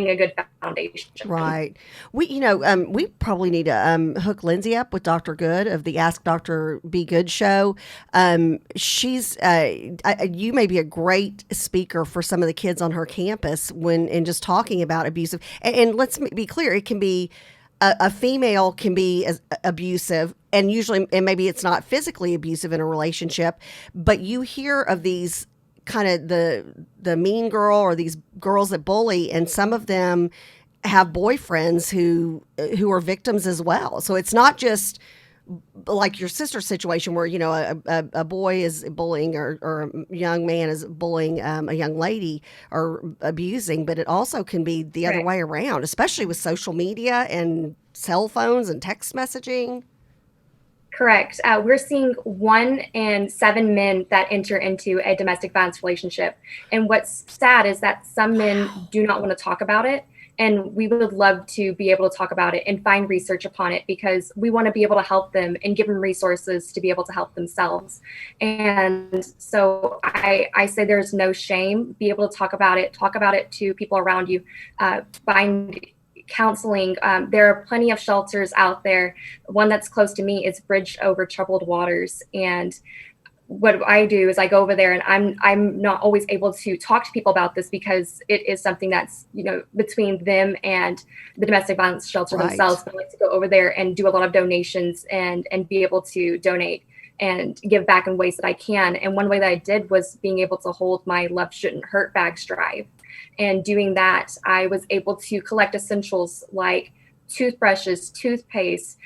a good foundation. Right. We probably need to hook Lindsay up with Dr. Good of the Ask Dr. Be Good show. She's you may be a great speaker for some of the kids on her campus in just talking about abusive. And let's be clear, it can be a female can be abusive, and usually, and maybe it's not physically abusive in a relationship, but you hear of these kind of the mean girl or these girls that bully, and some of them have boyfriends who are victims as well. So it's not just like your sister's situation where, a boy is bullying or a young man is bullying a young lady or abusing, but it also can be the other way around, especially with social media and cell phones and text messaging. Correct. We're seeing 1 in 7 men that enter into a domestic violence relationship. And what's sad is that some men do not want to talk about it. And we would love to be able to talk about it and find research upon it, because we want to be able to help them and give them resources to be able to help themselves. And so I say there's no shame. Be able to talk about it to people around you. Find counseling. There are plenty of shelters out there. One that's close to me is Bridge Over Troubled Waters. And what I do is I go over there, and I'm not always able to talk to people about this, because it is something that's, between them and the domestic violence shelter themselves. But I like to go over there and do a lot of donations and be able to donate and give back in ways that I can. And one way that I did was being able to hold my Love Shouldn't Hurt bags drive. And doing that, I was able to collect essentials like toothbrushes, toothpaste,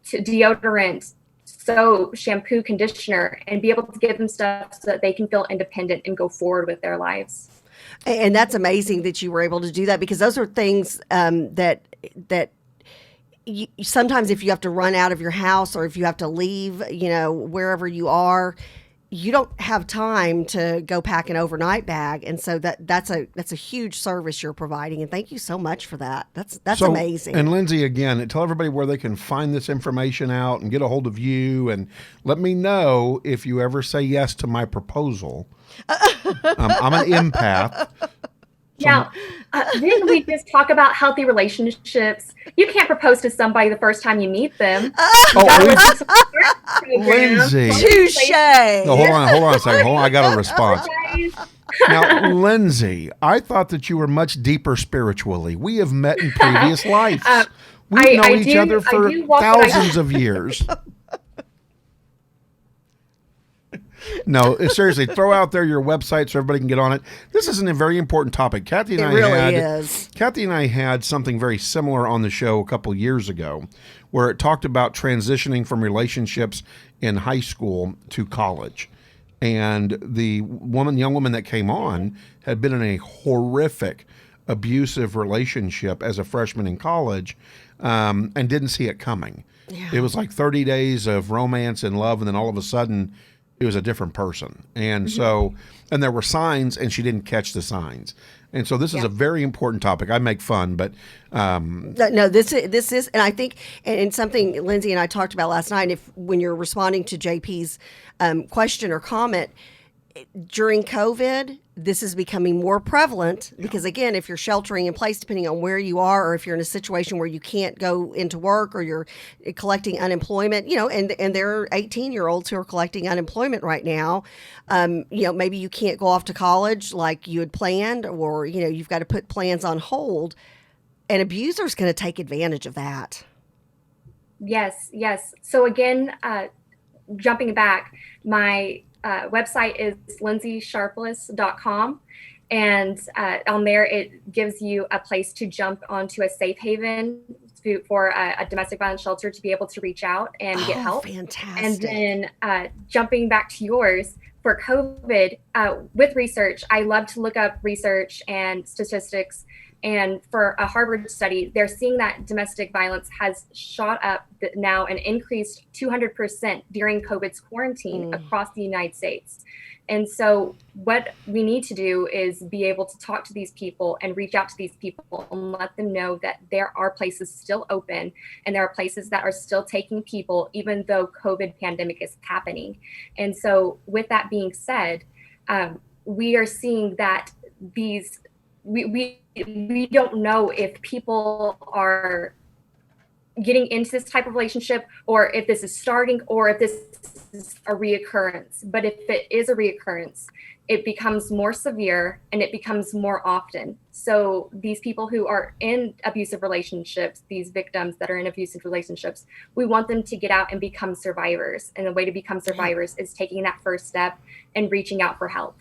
deodorant, soap, shampoo, conditioner, and be able to give them stuff so that they can feel independent and go forward with their lives. And that's amazing that you were able to do that, because those are things that sometimes if you have to run out of your house or if you have to leave, wherever you are, you don't have time to go pack an overnight bag. And so that's a huge service you're providing. And thank you so much for that. That's amazing. And Lindsay, again, tell everybody where they can find this information out and get a hold of you. And let me know if you ever say yes to my proposal. I'm an empath. Now, didn't we just talk about healthy relationships? You can't propose to somebody the first time you meet them. Lindsay. Touche. No, hold on a second. I got a response. Now, Lindsay, I thought that you were much deeper spiritually. We have met in previous lives. We've known each other for thousands of years. No, seriously, throw out there your website so everybody can get on it. This is a very important topic. Kathy and Kathy and I had something very similar on the show a couple years ago, where it talked about transitioning from relationships in high school to college. And the young woman that came on had been in a horrific, abusive relationship as a freshman in college, and didn't see it coming. Yeah. It was like 30 days of romance and love, and then all of a sudden, it was a different person. And so, and there were signs, and she didn't catch the signs. And so this is a very important topic. I make fun, but no, this is, and I think, and something Lindsay and I talked about last night. When you're responding to JP's question or comment during COVID, this is becoming more prevalent because, again, if you're sheltering in place, depending on where you are, or if you're in a situation where you can't go into work or you're collecting unemployment, and there are 18-year-olds who are collecting unemployment right now. Maybe you can't go off to college like you had planned, or, you've got to put plans on hold. An abuser's going to take advantage of that. Yes. So again, jumping back, my website is lindsaysharpless.com, and on there it gives you a place to jump onto a safe haven for a domestic violence shelter to be able to reach out and get help. Fantastic. And then jumping back to yours, for COVID, with research, I love to look up research and statistics. And for a Harvard study, they're seeing that domestic violence has shot up now and increased 200% during COVID's quarantine across the United States. And so what we need to do is be able to talk to these people and reach out to these people and let them know that there are places still open and there are places that are still taking people, even though COVID pandemic is happening. And so with that being said, we are seeing that we don't know if people are getting into this type of relationship, or if this is starting, or if this is a reoccurrence. But if it is a reoccurrence, it becomes more severe and it becomes more often. So these people who are in abusive relationships, these victims that are in abusive relationships, we want them to get out and become survivors. And the way to become survivors is taking that first step and reaching out for help.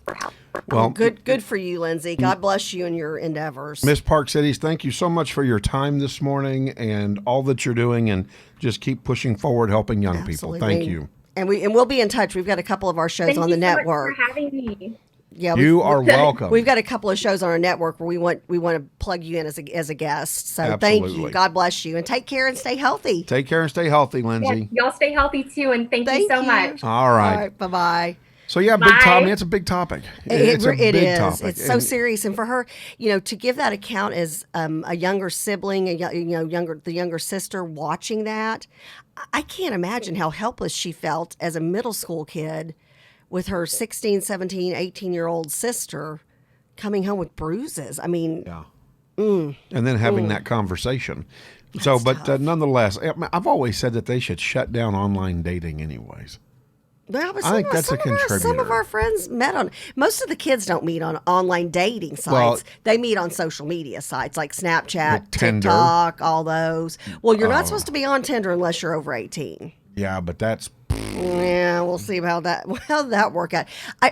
Well, good for you, Lindsay. God bless you in your endeavors. Miss Park Cities, thank you so much for your time this morning and all that you're doing, and just keep pushing forward, helping young people. Thank you. And we'll be in touch. We've got a couple of our shows on the network. Thank you so much for having me. Yeah, you are welcome. We've got a couple of shows on our network where we want to plug you in as a guest. So Absolutely. Thank you. God bless you, and take care and stay healthy. Take care and stay healthy, Lindsay. Yeah, y'all stay healthy too, and thank you so much. All right. Bye bye. So yeah, big topic. It's a big topic. It's a big is. Topic. It's so serious, and for her, to give that account as a younger sibling, the younger sister watching that, I can't imagine how helpless she felt as a middle school kid with her 16, 17, 18-year-old sister coming home with bruises. I mean, yeah. And then having that conversation. So, but nonetheless, I've always said that they should shut down online dating anyways. Well, but I think that's a contributor. Some of our friends met on. Most of the kids don't meet on online dating sites. Well, they meet on social media sites like Snapchat, Tinder. TikTok, all those. Well, you're not supposed to be on Tinder unless you're over 18. Yeah, but that's. Yeah, we'll see how that work out. I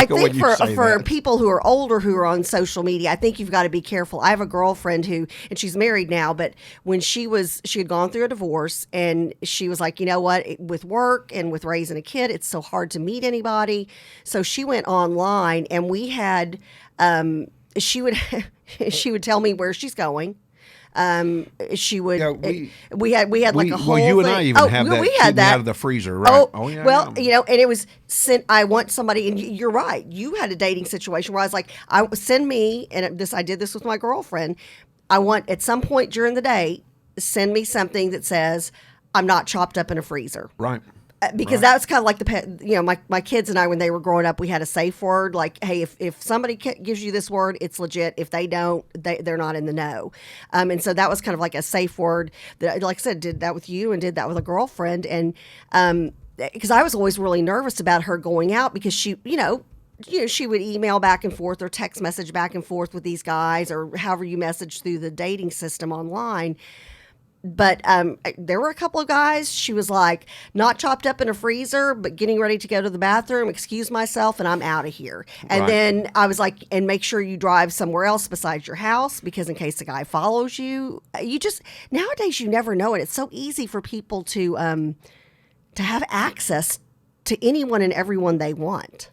think for people who are older who are on social media, I think you've got to be careful. I have a girlfriend and she's married now, but when she had gone through a divorce, and she was like, you know what, with work and with raising a kid, it's so hard to meet anybody. So she went online, and we had she would tell me where she's going. She would. Yeah, we had like a whole. Well, you and thing. I even had that. We had that out of the freezer, right? Yeah. Well, and it was sent. I want somebody, and you're right. You had a dating situation where I was like, send me, and I did this with my girlfriend. I want at some point during the day, send me something that says I'm not chopped up in a freezer, right? Because that was kind of like my kids and I, when they were growing up, we had a safe word like, hey, if somebody gives you this word, it's legit. If they don't, they're not in the know. And so that was kind of like a safe word that, like I said, did that with you and did that with a girlfriend. And because I was always really nervous about her going out because she, she would email back and forth or text message back and forth with these guys or however you message through the dating system online. But there were a couple of guys, she was like, not chopped up in a freezer, but getting ready to go to the bathroom, excuse myself, and I'm out of here. And then I was like, and make sure you drive somewhere else besides your house, because in case the guy follows you, nowadays you never know it. It's so easy for people to have access to anyone and everyone they want.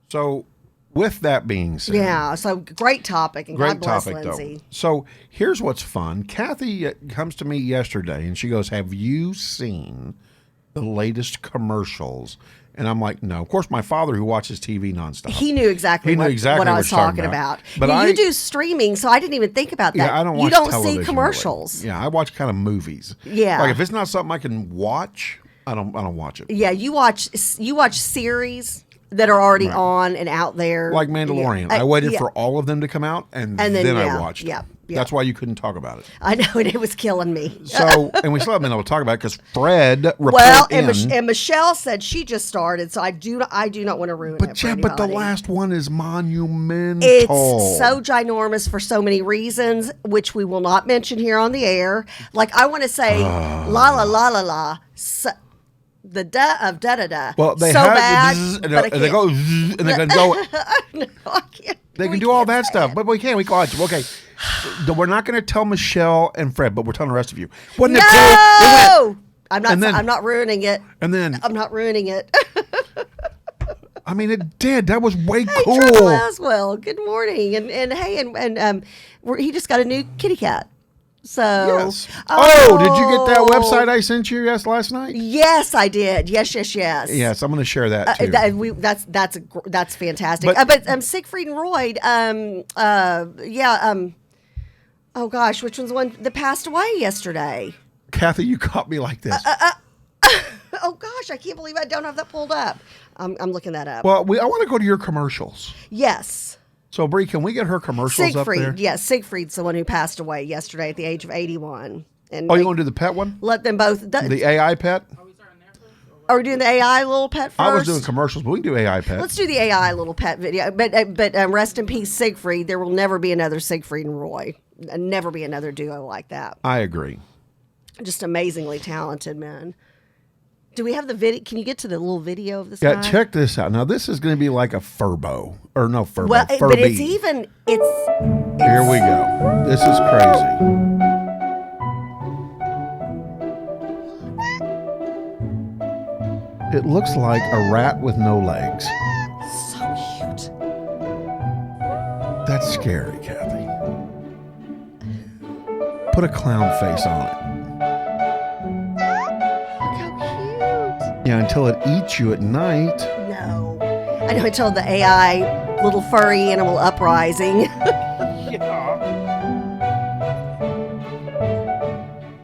So with that being said. Yeah, so great topic, and God bless Lindsay. Though. So here's what's fun. Kathy comes to me yesterday, and she goes, have you seen the latest commercials? And I'm like, no. Of course, my father, who watches TV nonstop. He knew exactly what I was talking about. But you do streaming, so I didn't even think about that. Yeah, I don't watch television, see commercials. Really. Yeah, I watch kind of movies. Yeah. Like if it's not something I can watch, I don't watch it. Yeah, you watch series that are already on and out there. Like Mandalorian. I waited for all of them to come out, and then I watched them. That's why you couldn't talk about it. I know, and it was killing me. So, and we still haven't been able to talk about it because Fred and Michelle said she just started, so I do not want to ruin it for anybody. But the last one is monumental. It's so ginormous for so many reasons, which we will not mention here on the air. Like, I want to say, la la la la la. So, the of da da da. Well, they so have bad, and they go and they can go. No, I can't. They can do all that stuff, but we can't. We watch. Okay, we're not going to tell Michelle and Fred, but we're telling the rest of you. Wasn't it cool? I'm not ruining it. And then I'm not ruining it. I mean, it did. That was way cool. Trevor Laswell, good morning, and hey, and he just got a new kitty cat. So, yes. Oh, did you get that website I sent you last night? Yes, I did. Yes. Yes, I'm going to share that too. That's fantastic. But Siegfried and Roy, oh gosh, which one's the one that passed away yesterday? Kathy, you caught me like this. Oh gosh, I can't believe I don't have that pulled up. I'm looking that up. Well, I want to go to your commercials. Yes. So, Bree, can we get her commercials up there? Yes, Siegfried's the one who passed away yesterday at the age of 81. And you want to do the pet one? Let them both. The AI pet? Are we doing the AI little pet first? I was doing commercials, but we can do AI pet. Let's do the AI little pet video. But rest in peace, Siegfried. There will never be another Siegfried and Roy. Never be another duo like that. I agree. Just amazingly talented men. Do we have the video? Can you get to the little video of this guy? Yeah, check this out. Now, this is going to be like a Furbo. Or no, Furbo. Well, Furby. but it's Here we go. This is crazy. It looks like a rat with no legs. so cute. That's scary, Kathy. Put a clown face on it. Look how cute. Yeah, until it eats you at night. No. I know, until the AI little furry animal uprising.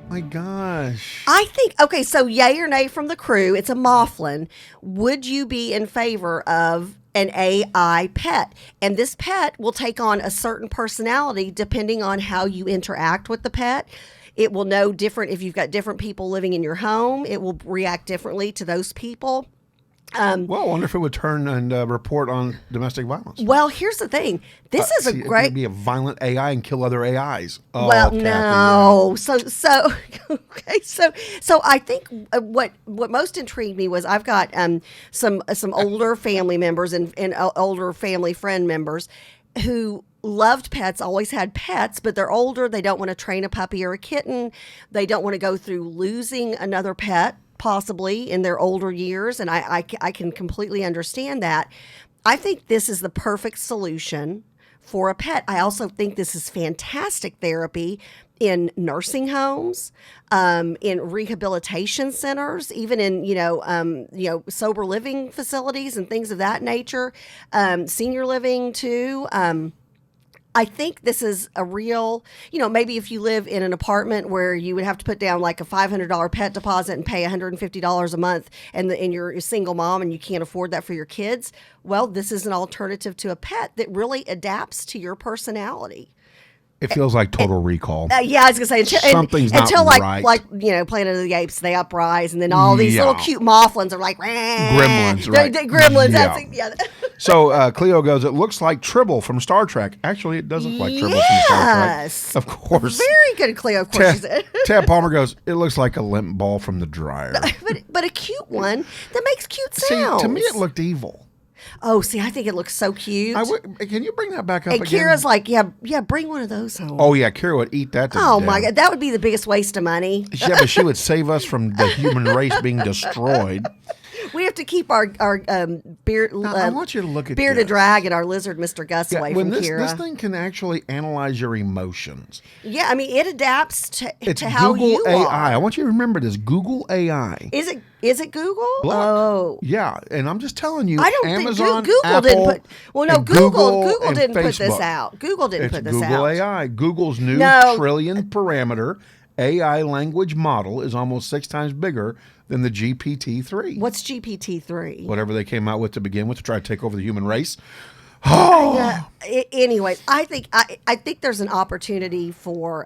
My gosh. I think, okay, so yay or nay from the crew, it's a Mothman. Would you be in favor of an AI pet? And this pet will take on a certain personality depending on how you interact with the pet. It will know different, if you've got different people living in your home, it will react differently to those people. Well, I wonder if it would turn and report on domestic violence. Well, here's the thing. This is a It great... could be a violent AI and kill other AIs. Oh, Well, Kathy, no. So okay. So I think what most intrigued me was I've got some older family members and older family friend members who loved pets, always had pets, but they're older. They don't want to train a puppy or a kitten. They don't want to go through losing another pet, possibly in their older years. And I can completely understand that. I think this is the perfect solution for a pet. I also think this is fantastic therapy in nursing homes, in rehabilitation centers, even in, sober living facilities and things of that nature, senior living too. I think this is a real, maybe if you live in an apartment where you would have to put down like a $500 pet deposit and pay $150 a month and you're a single mom and you can't afford that for your kids. Well, this is an alternative to a pet that really adapts to your personality. It feels like Total Recall. Yeah, I was gonna say Something's not until right. like Planet of the Apes, they uprise, and then all these little cute Mothlins are like Gremlins, right? Gremlins. Yeah. So Cleo goes, it looks like Tribble from Star Trek. Actually, it does look like Tribble from Star Trek. Yes. Of course. Very good, Cleo. Of course, she said. Ted Palmer goes, it looks like a limp ball from the dryer. but a cute one that makes cute See, sounds. to me, it looked evil. Oh, see, I think it looks so cute. Can you bring that back up And again? Kira's like, yeah, bring one of those home. Oh, yeah, Kira would eat that to Oh death. my God, that would be the biggest waste of money. Yeah, but she would save us from the human race being destroyed. We have to keep our beard. Now, I want you to look at bearded this. dragon, our lizard, Mr. Gus, away when from this Kira. this thing can actually analyze your emotions. Yeah, I mean, it adapts to It's how Google you AI. are. I want you to remember this. Google AI. Is it Google? Look. Oh. Yeah, and I'm just telling you, I don't Amazon, think Google Apple, didn't put. Well, no, and Google and didn't put this Facebook. out. Google didn't It's put this Google out. AI. Google's new No. trillion parameter AI language model is almost 6 times bigger than the GPT-3. What's GPT-3? Whatever they came out with to begin with to try to take over the human race. Anyways, I think there's an opportunity for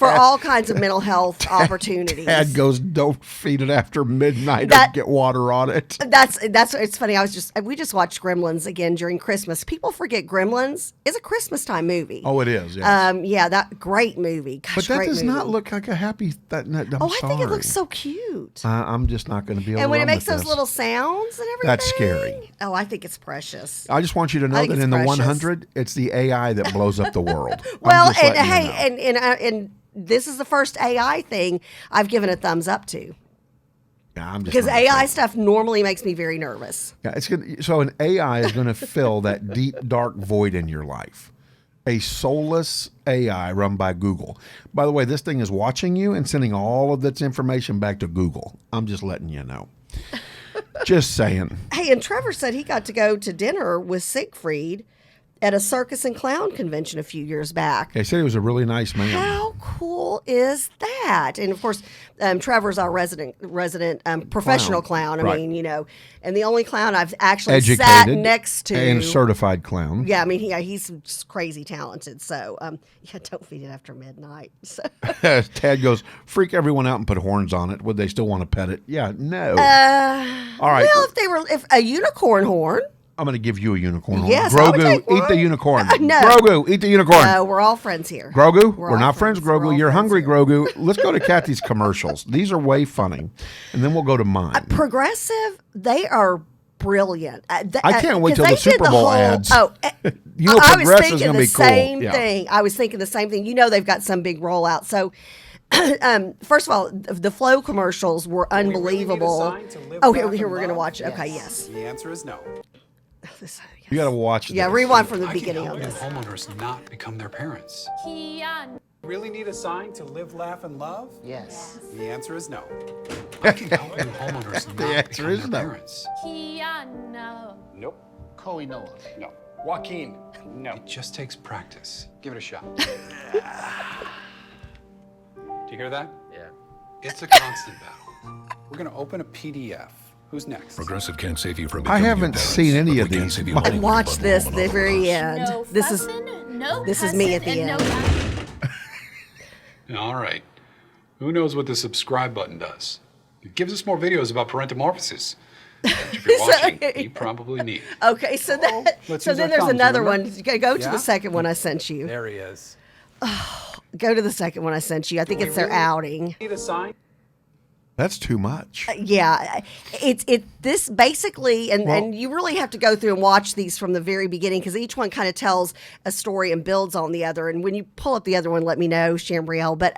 all kinds of mental health opportunities. Dad goes, don't feed it after midnight That- or get water on it. That's it's funny. We just watched Gremlins again during Christmas. People forget Gremlins is a Christmas time movie. Oh, it is. Yes. Yeah, that great movie. Gosh, but that great does not movie. look like a happy. I'm I think it looks sorry. so cute. I'm just not going to be able And to when it run makes with those this. little sounds and everything. That's scary. Oh, I think it's precious. I just want you to know think that it's in the precious. 100, it's the AI that blows up the world. Well, I'm just and letting you hey, know. and this is the first AI thing I've given a thumbs up to. Yeah, I'm just Because not AI afraid. stuff normally makes me very nervous. Yeah, so an AI is going to fill that deep, dark void in your life. A soulless AI run by Google. By the way, this thing is watching you and sending all of its information back to Google. I'm just letting you know. Just saying. Hey, and Trevor said he got to go to dinner with Siegfried at a circus and clown convention a few years back. They said he was a really nice man. How cool is that? And of course, Trevor's our resident professional clown. I Right. mean, and the only clown I've actually Educated sat next to. and certified clown. Yeah, I mean, he's just crazy talented. So, don't feed it after midnight. So. Tad goes, freak everyone out and put horns on it. Would they still want to pet it? Yeah, no. All right. Well, if a unicorn horn. I'm going to give you a unicorn horn. Yes, I would Grogu, take one. eat the unicorn. No. Grogu, eat the unicorn. No, we're all friends here. Grogu, We're we're all not friends, friends. We're Grogu. all You're friends hungry, here. Grogu. Let's go to Kathy's commercials. These are way funny. And then we'll go to mine. Progressive, they are brilliant. I can't wait 'cause till the they did Super Bowl ads. Oh, You know, I was Progressive's thinking gonna the be cool. same Yeah. thing. I was thinking the same thing. They've got some big rollout. So, first of all, the Flow commercials were unbelievable. sign to live, Oh, laugh, here and we're going to love? watch it. Okay, yes. The answer is no. You got to watch this. Yeah, rewind from the I can beginning help on new this. homeowners not become their parents. Really need a sign to live, laugh, and love? Yes. The answer is no. I can help new homeowners not answer become is their no. parents. Nope. Coe Noah. No. Joaquin? No. It just takes practice. Give it a shot. Do you hear that? Yeah. It's a constant battle. We're going to open a PDF. Who's next? Progressive can't save you from I becoming your haven't parents, seen any but of we can these. save you I money Watch from this, home the and very auto loans. end. This is me at the end. All right. Who knows what the subscribe button does? It gives us more videos about parentomorphosis. Which if you're watching, you probably need. Okay, so Let's so use then our there's thumbs, another remember? one. Go to Yeah? the second one I sent you. There he is. Go to the second one I sent you. I think it's their outing. Need a sign? That's too much. Yeah, it's this basically, and you really have to go through and watch these from the very beginning because each one kind of tells a story and builds on the other. And when you pull up the other one, let me know, Chambrielle. But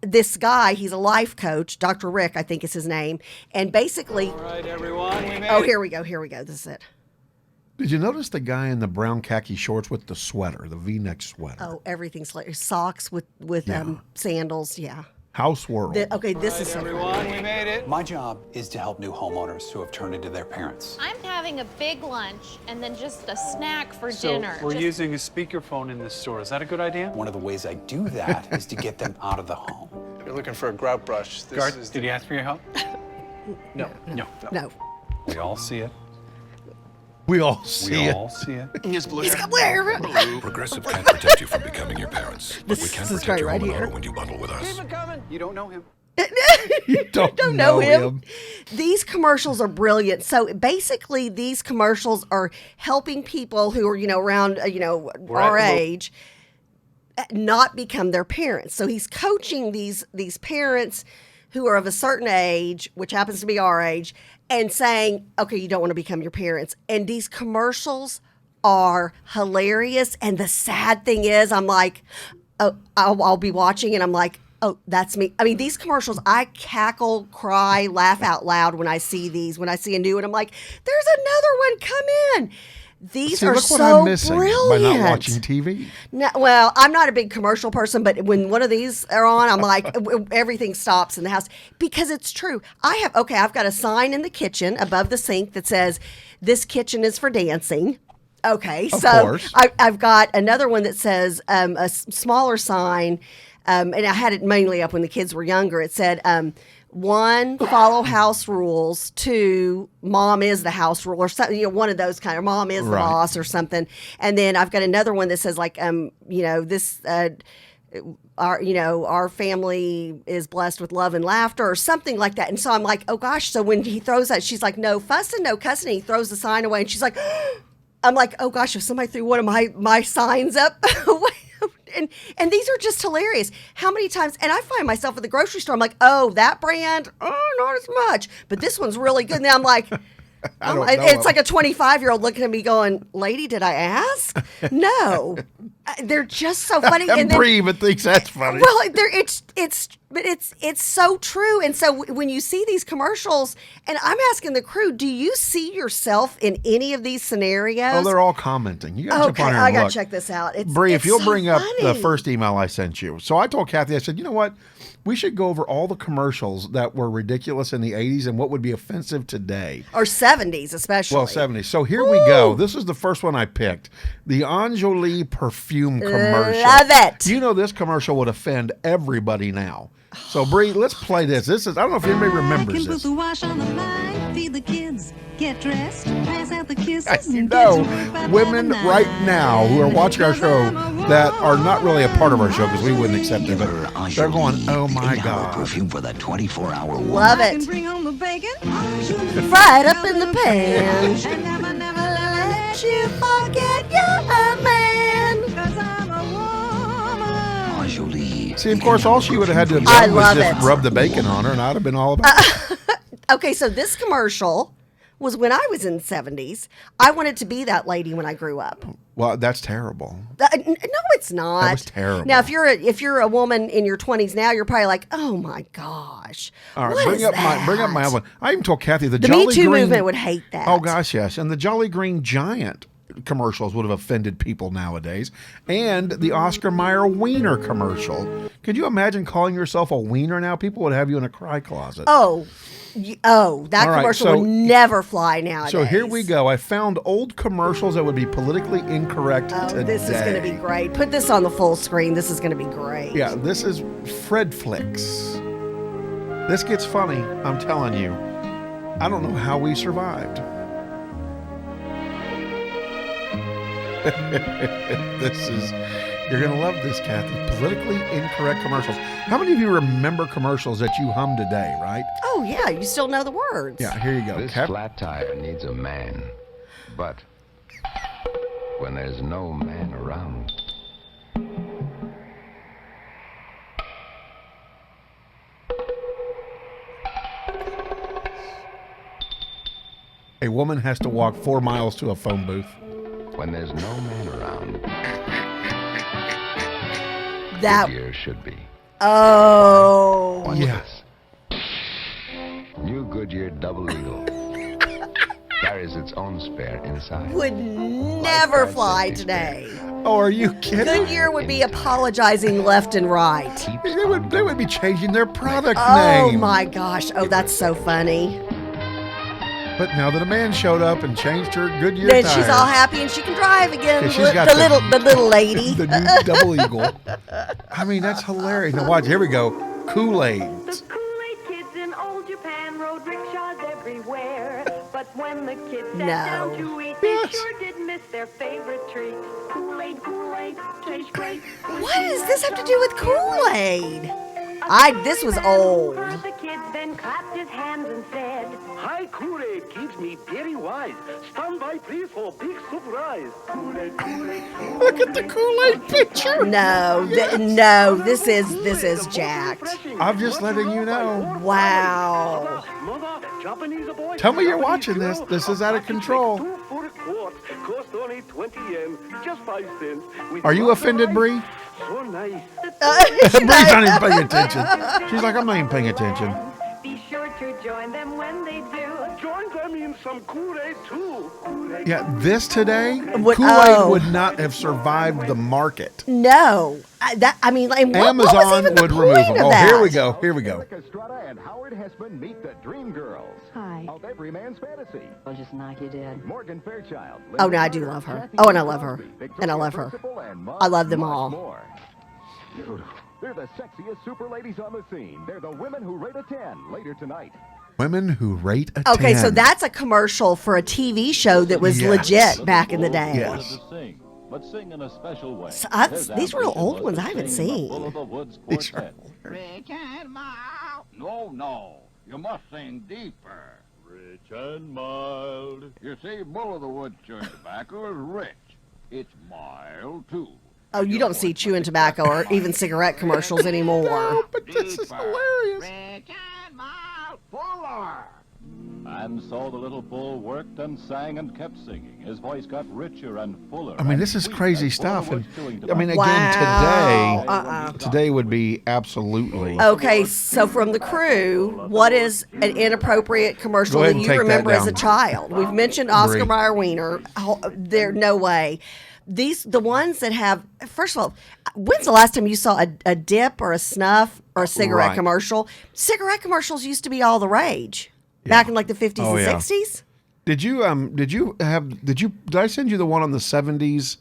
this guy, he's a life coach, Dr. Rick, I think is his name, and basically, All right, everyone. We made oh, it. here we go. This is it. Did you notice the guy in the brown khaki shorts with the sweater, the V-neck sweater? Oh, everything's like socks with sandals. Yeah. Houseworld. Okay, this is so funny. Everyone, we made it. My job is to help new homeowners who have turned into their parents. I'm having a big lunch and then just a snack for So dinner. we're Just- using a speakerphone in this store. Is that a good idea? One of the ways I do that is to get them out of the home. You're looking for a grout brush. This Garth, is did he ask for your help? no. No. No. We all see it. We all see We it. all see it. He's got where? Progressive can't protect you from becoming your parents, but we This can is protect great your right home and here. auto when you bundle with us. You don't know him. You don't know him. These commercials are brilliant. So basically, these commercials are helping people who are, around, our age, not become their parents. So he's coaching these parents who are of a certain age, which happens to be our age, and saying, okay, you don't want to become your parents. And these commercials are hilarious. And the sad thing is, I'm like, oh, I'll be watching and I'm like, oh, that's me. I mean, these commercials, I cackle, cry, laugh out loud when I see these. When I see a new one, I'm like, there's another one, come in. These are look so what I'm missing brilliant. by not watching TV. No, well, I'm not a big commercial person, but when one of these are on, I'm like, everything stops in the house because it's true. I've got a sign in the kitchen above the sink that says, "This kitchen is for dancing." Okay, Of so course. I've got another one that says a smaller sign, and I had it mainly up when the kids were younger. It said, 1, follow house rules. 2, mom is the house rule, or something. One of those kind of mom is the Right. boss or something. And then I've got another one that says like, this. Our family is blessed with love and laughter or something like that. And so I'm like, oh gosh. So when he throws that, she's like, no fussing, no cussing. He throws the sign away and she's like, I'm like, oh gosh, if somebody threw one of my signs up. And these are just hilarious. How many times, and I find myself at the grocery store, I'm like, oh, that brand, not as much. But this one's really good. And then I'm like, it's like a 25-year-old looking at me going, lady, did I ask? No. They're just so funny. And Bree even thinks that's funny. Well, it's so true. And so when you see these commercials, and I'm asking the crew, do you see yourself in any of these scenarios? Oh, they're all commenting. You got to jump on here and I got look. to check this out. Bree, if you'll so bring up the funny. first email I sent you. So I told Kathy, I said, you know what? We should go over all the commercials that were ridiculous in the 80s and what would be offensive today. Or 70s, especially. Well, 70s. So here we go. This is the first one I picked. The Anjali perfume commercial. Love it. You know this commercial would offend everybody now. So, Bree, let's play this. This is, I don't know if anybody remembers this. Put the wash on the line, feed the kids, get dressed, pass out the kisses. You know, women right now who are watching our show that are not really a part of our show because we wouldn't accept it, but they're going, oh my God. Perfume for the 24-hour Love it. Bring home the bacon. Fried up in the pan. And never let you forget you're a man. 'Cause I'm a woman. Anjali. See, of course, all she would have had to have I done was love just it. rub the bacon on her, and I'd have been all about it. Okay, so this commercial was when I was in the 70s. I wanted to be that lady when I grew up. Well, that's terrible. No, it's not. That was terrible. Now, if you're a woman in your 20s now, you're probably like, oh my gosh. All right, what bring is up that? my other one. I even told Kathy the The Jolly Me Too Green movement would hate that. Oh gosh, yes, and the Jolly Green Giant commercials would have offended people nowadays, and the Oscar Mayer Wiener commercial. Could you imagine calling yourself a wiener now? People would have you in a cry closet. that All right, commercial so- would never fly nowadays. So here we go. I found old commercials that would be politically incorrect today. This is going to be great. Put this on the full screen. This is going to be great. Yeah, this is Fred Flicks. This gets funny, I'm telling you. I don't know how we survived. You're going to love this, Kathy. Politically incorrect commercials. How many of you remember commercials that you hum today, right? Oh, yeah. You still know the words. Yeah, here you go. This flat tire needs a man, but when there's no man around, A woman has to walk 4 miles to a phone booth. when there's no man around, That. Goodyear should be. Oh. Watch Yeah. this. New Goodyear Double Eagle carries its own spare inside. Would never fly today. Oh, are you kidding? Goodyear would be apologizing left and right. They would be changing their product Oh name. my gosh. Oh, that's so funny. But now that a man showed up and changed her Goodyear Then tires, she's all happy and she can drive again. Yeah, she's got the little lady. the new Double Eagle. I mean, that's hilarious. Now watch, here we go. Kool-Aid. The Kool-Aid kids in old Japan rode rickshaws everywhere. But when the kids sat No. down to eat, they sure did miss their favorite treat. Kool-Aid, Kool-Aid, tastes great. What does this have to do with Kool-Aid? This was old. Heard the kid, then clapped his hands and said, Hi, Kool-Aid keeps me very wise. Stand by, please, for big surprise. Kool-Aid, Kool-Aid, Look at the Kool-Aid picture. No, this is jacked. I'm just letting you know. Wow. Mother, Japanese boy. Tell me you're watching this. This is out of control. 2 for a quart. Cost only 20 yen. Just 5 cents. With Are you offended, Bree? So nice. Bree's not even paying attention. She's like, I'm not even paying attention. be sure to join them when they do. Join them in some Kool-Aid too. Kool-Aid. Yeah, this today, Would- Kool-Aid oh. would not have survived the market. No. Like, what was Amazon even the would remove point them. of Oh, that? here we go. Here we go. Eric Estrada and Howard Hessman meet the Dream Girls. Hi. Of every man's fantasy. I'll just knock you dead. Morgan Fairchild. Oh, no, I do love her. Oh, and I love her. And I love her. I love them all. More. They're the sexiest super ladies on the scene. They're the women who rate a 10 later tonight. Women who rate a 10. Okay, so that's a commercial for a TV show that was Yes. legit back in the day. Yes. But sing in a special way. So these real old ones I haven't seen. These are Rich and mild. No. You must sing deeper. Rich and mild. You see, Bull of the Woods chewing tobacco is rich. It's mild, too. Oh, you don't see chewing tobacco or even cigarette commercials anymore. No, but this is hilarious. Rich and mild. Fuller. And so the little bull worked and sang and kept singing. His voice got richer and fuller. I mean, this is crazy stuff. And I mean, again, Wow. today would be absolutely. Okay, so from the crew, what is an inappropriate commercial Go ahead that and you take that remember as a down. child? We've mentioned Oscar Bree. Mayer Wiener. Oh, there, no way. The ones that have, first of all, when's the last time you saw a dip or a snuff or a cigarette Right. commercial? Cigarette commercials used to be all the rage back in like the 50s Oh, and yeah. 60s. Did I send you the one on the 70s?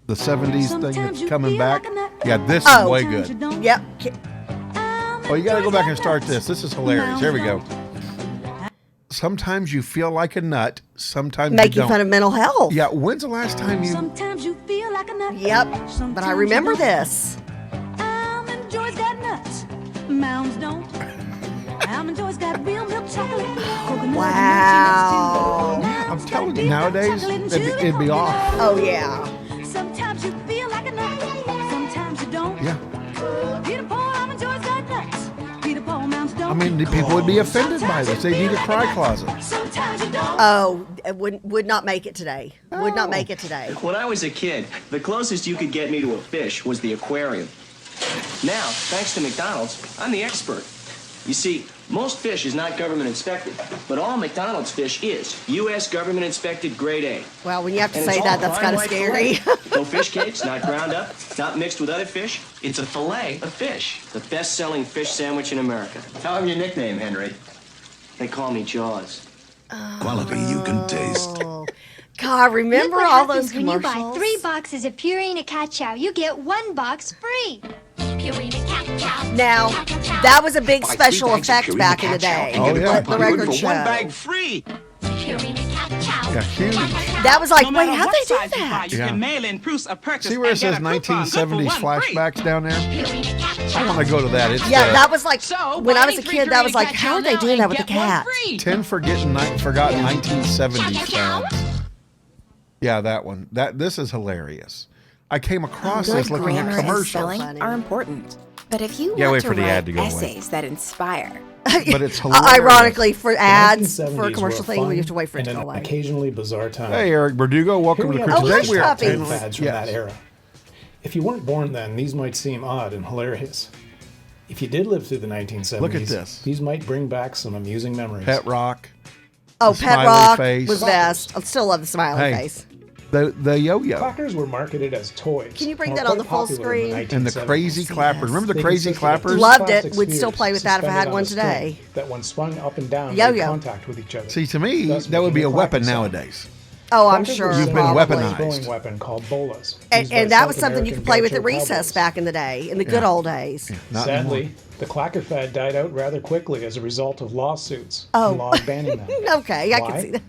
The 70s thing that's coming back? Yeah, this is way good. Yep. Oh, you got to go back and start this. This is hilarious. Here we go. Sometimes you feel like a nut. Sometimes you Making don't. fun of mental health. Yeah, when's the last time you... Sometimes you feel like a nut. Yep, but I remember this. Almond Joy's got nuts. Mounds don't. Almond Joy's got real milk chocolate. Coconut Wow. I'm telling you, nowadays, it'd be off. Oh, yeah. Sometimes you feel like a nut. Sometimes you don't. Yeah. Peter Paul, Almond Joy's got nuts. Peter Paul, Mounds don't. I mean, the people would be offended by this. They need a cry closet. Sometimes you don't. Oh, it would not make it today. Would not make it today. When I was a kid, the closest you could get me to a fish was the aquarium. Now, thanks to McDonald's, I'm the expert. You see, most fish is not government inspected, but all McDonald's fish is U.S. government inspected grade A. Well, when you have to And say it's that, all that's fine kind of white scary. fillet. No fish cakes, not ground up, not mixed with other fish. It's a fillet of fish. The best-selling fish sandwich in America. Tell them your nickname, Henry. They call me Jaws. Quality you can taste. God, remember Look what all happens those when you buy commercials? 3 boxes of Purina Cat Chow. You get 1 box free. Purina Cat Chow. Now, that was a big special effect back in the day. Oh, yeah. The record show. free. Purina Cat Chow. Yeah, huge. That was like, No wait, matter how'd what they do size you buy, that? you Yeah. can mail in proofs of purchase See where it and get says a coupon good for 1970s 1 free. flashbacks down there? Purina Cat I Chow. want to go to that. It's Yeah, that was like, So, when I was a buy kid, that was Purina like, Cat how Chow are they now doing that and with the get 1 cat? free. 10 forgotten 1970s fans. Yeah, that one. This is hilarious. I came across this Good looking grammar at and commercials. spelling are important. But if you Yeah, want wait to for the ad write to go away. essays that inspire, But it's hilarious. Ironically, for ads, 1970s for a commercial were thing, we fun have to wait for it and to go an away. occasionally bizarre time. Hey, Eric Verdugo, welcome to Here the we Crypto are Today. with We are hush puppies. fads from that era. If you weren't born then, these might seem odd and hilarious. If you did live through the 1970s, Look at this. These might bring back some amusing memories. Pet Rock. Oh, the Pet smiley Rock face. was best. I still love the smiley Hey. face. The yo-yo. Clackers were marketed as toys. Can you bring and that were on the quite full popular in screen? And the 1970s. crazy clappers. Remember the They crazy consisted of clappers? two Loved it. plastic Would still spheres play with that if I had suspended on one a string today. That when swung up and down Yo-yo. made contact with each other. See, to me, thus that would be making a weapon clacking sound. nowadays. Oh, I'm Crackers sure. were You've been probably. weaponized. throwing weapon called bolas. used by And that was South something you American could play with at gaucho recess cowboys. back in the day, in the good old days. Not Sadly, anymore. the clacker fad died out rather quickly as a result of lawsuits Oh. and laws banning them. Okay, I Why? can see that.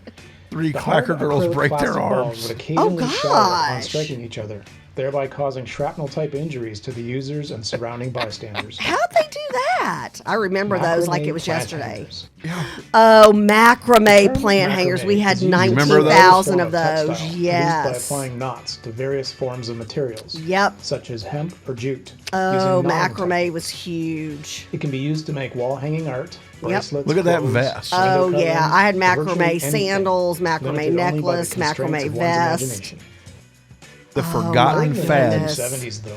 3 The hard clacker girls acrylic break their plastic balls arms. would occasionally Oh, shatter upon gosh. striking each other, thereby causing shrapnel-type injuries to the users and surrounding bystanders. How'd they do that? I remember those like it was Macrame plant yesterday. hangers. Oh, macrame The term plant hangers. We macrame had is used as a Remember those? 19,000 form of those. textile produced by Yes. applying knots to various forms of materials, Yep. such as hemp or jute. Oh, using non-metallic. macrame was huge. It can be used to make wall-hanging art, bracelets, Look at that clothes, vest. window Oh, yeah. coverings, I had virtually macrame anything, sandals, macrame limited only by the necklace, constraints macrame of one's vest. imagination. The my forgotten goodness. fads. 1970s, though,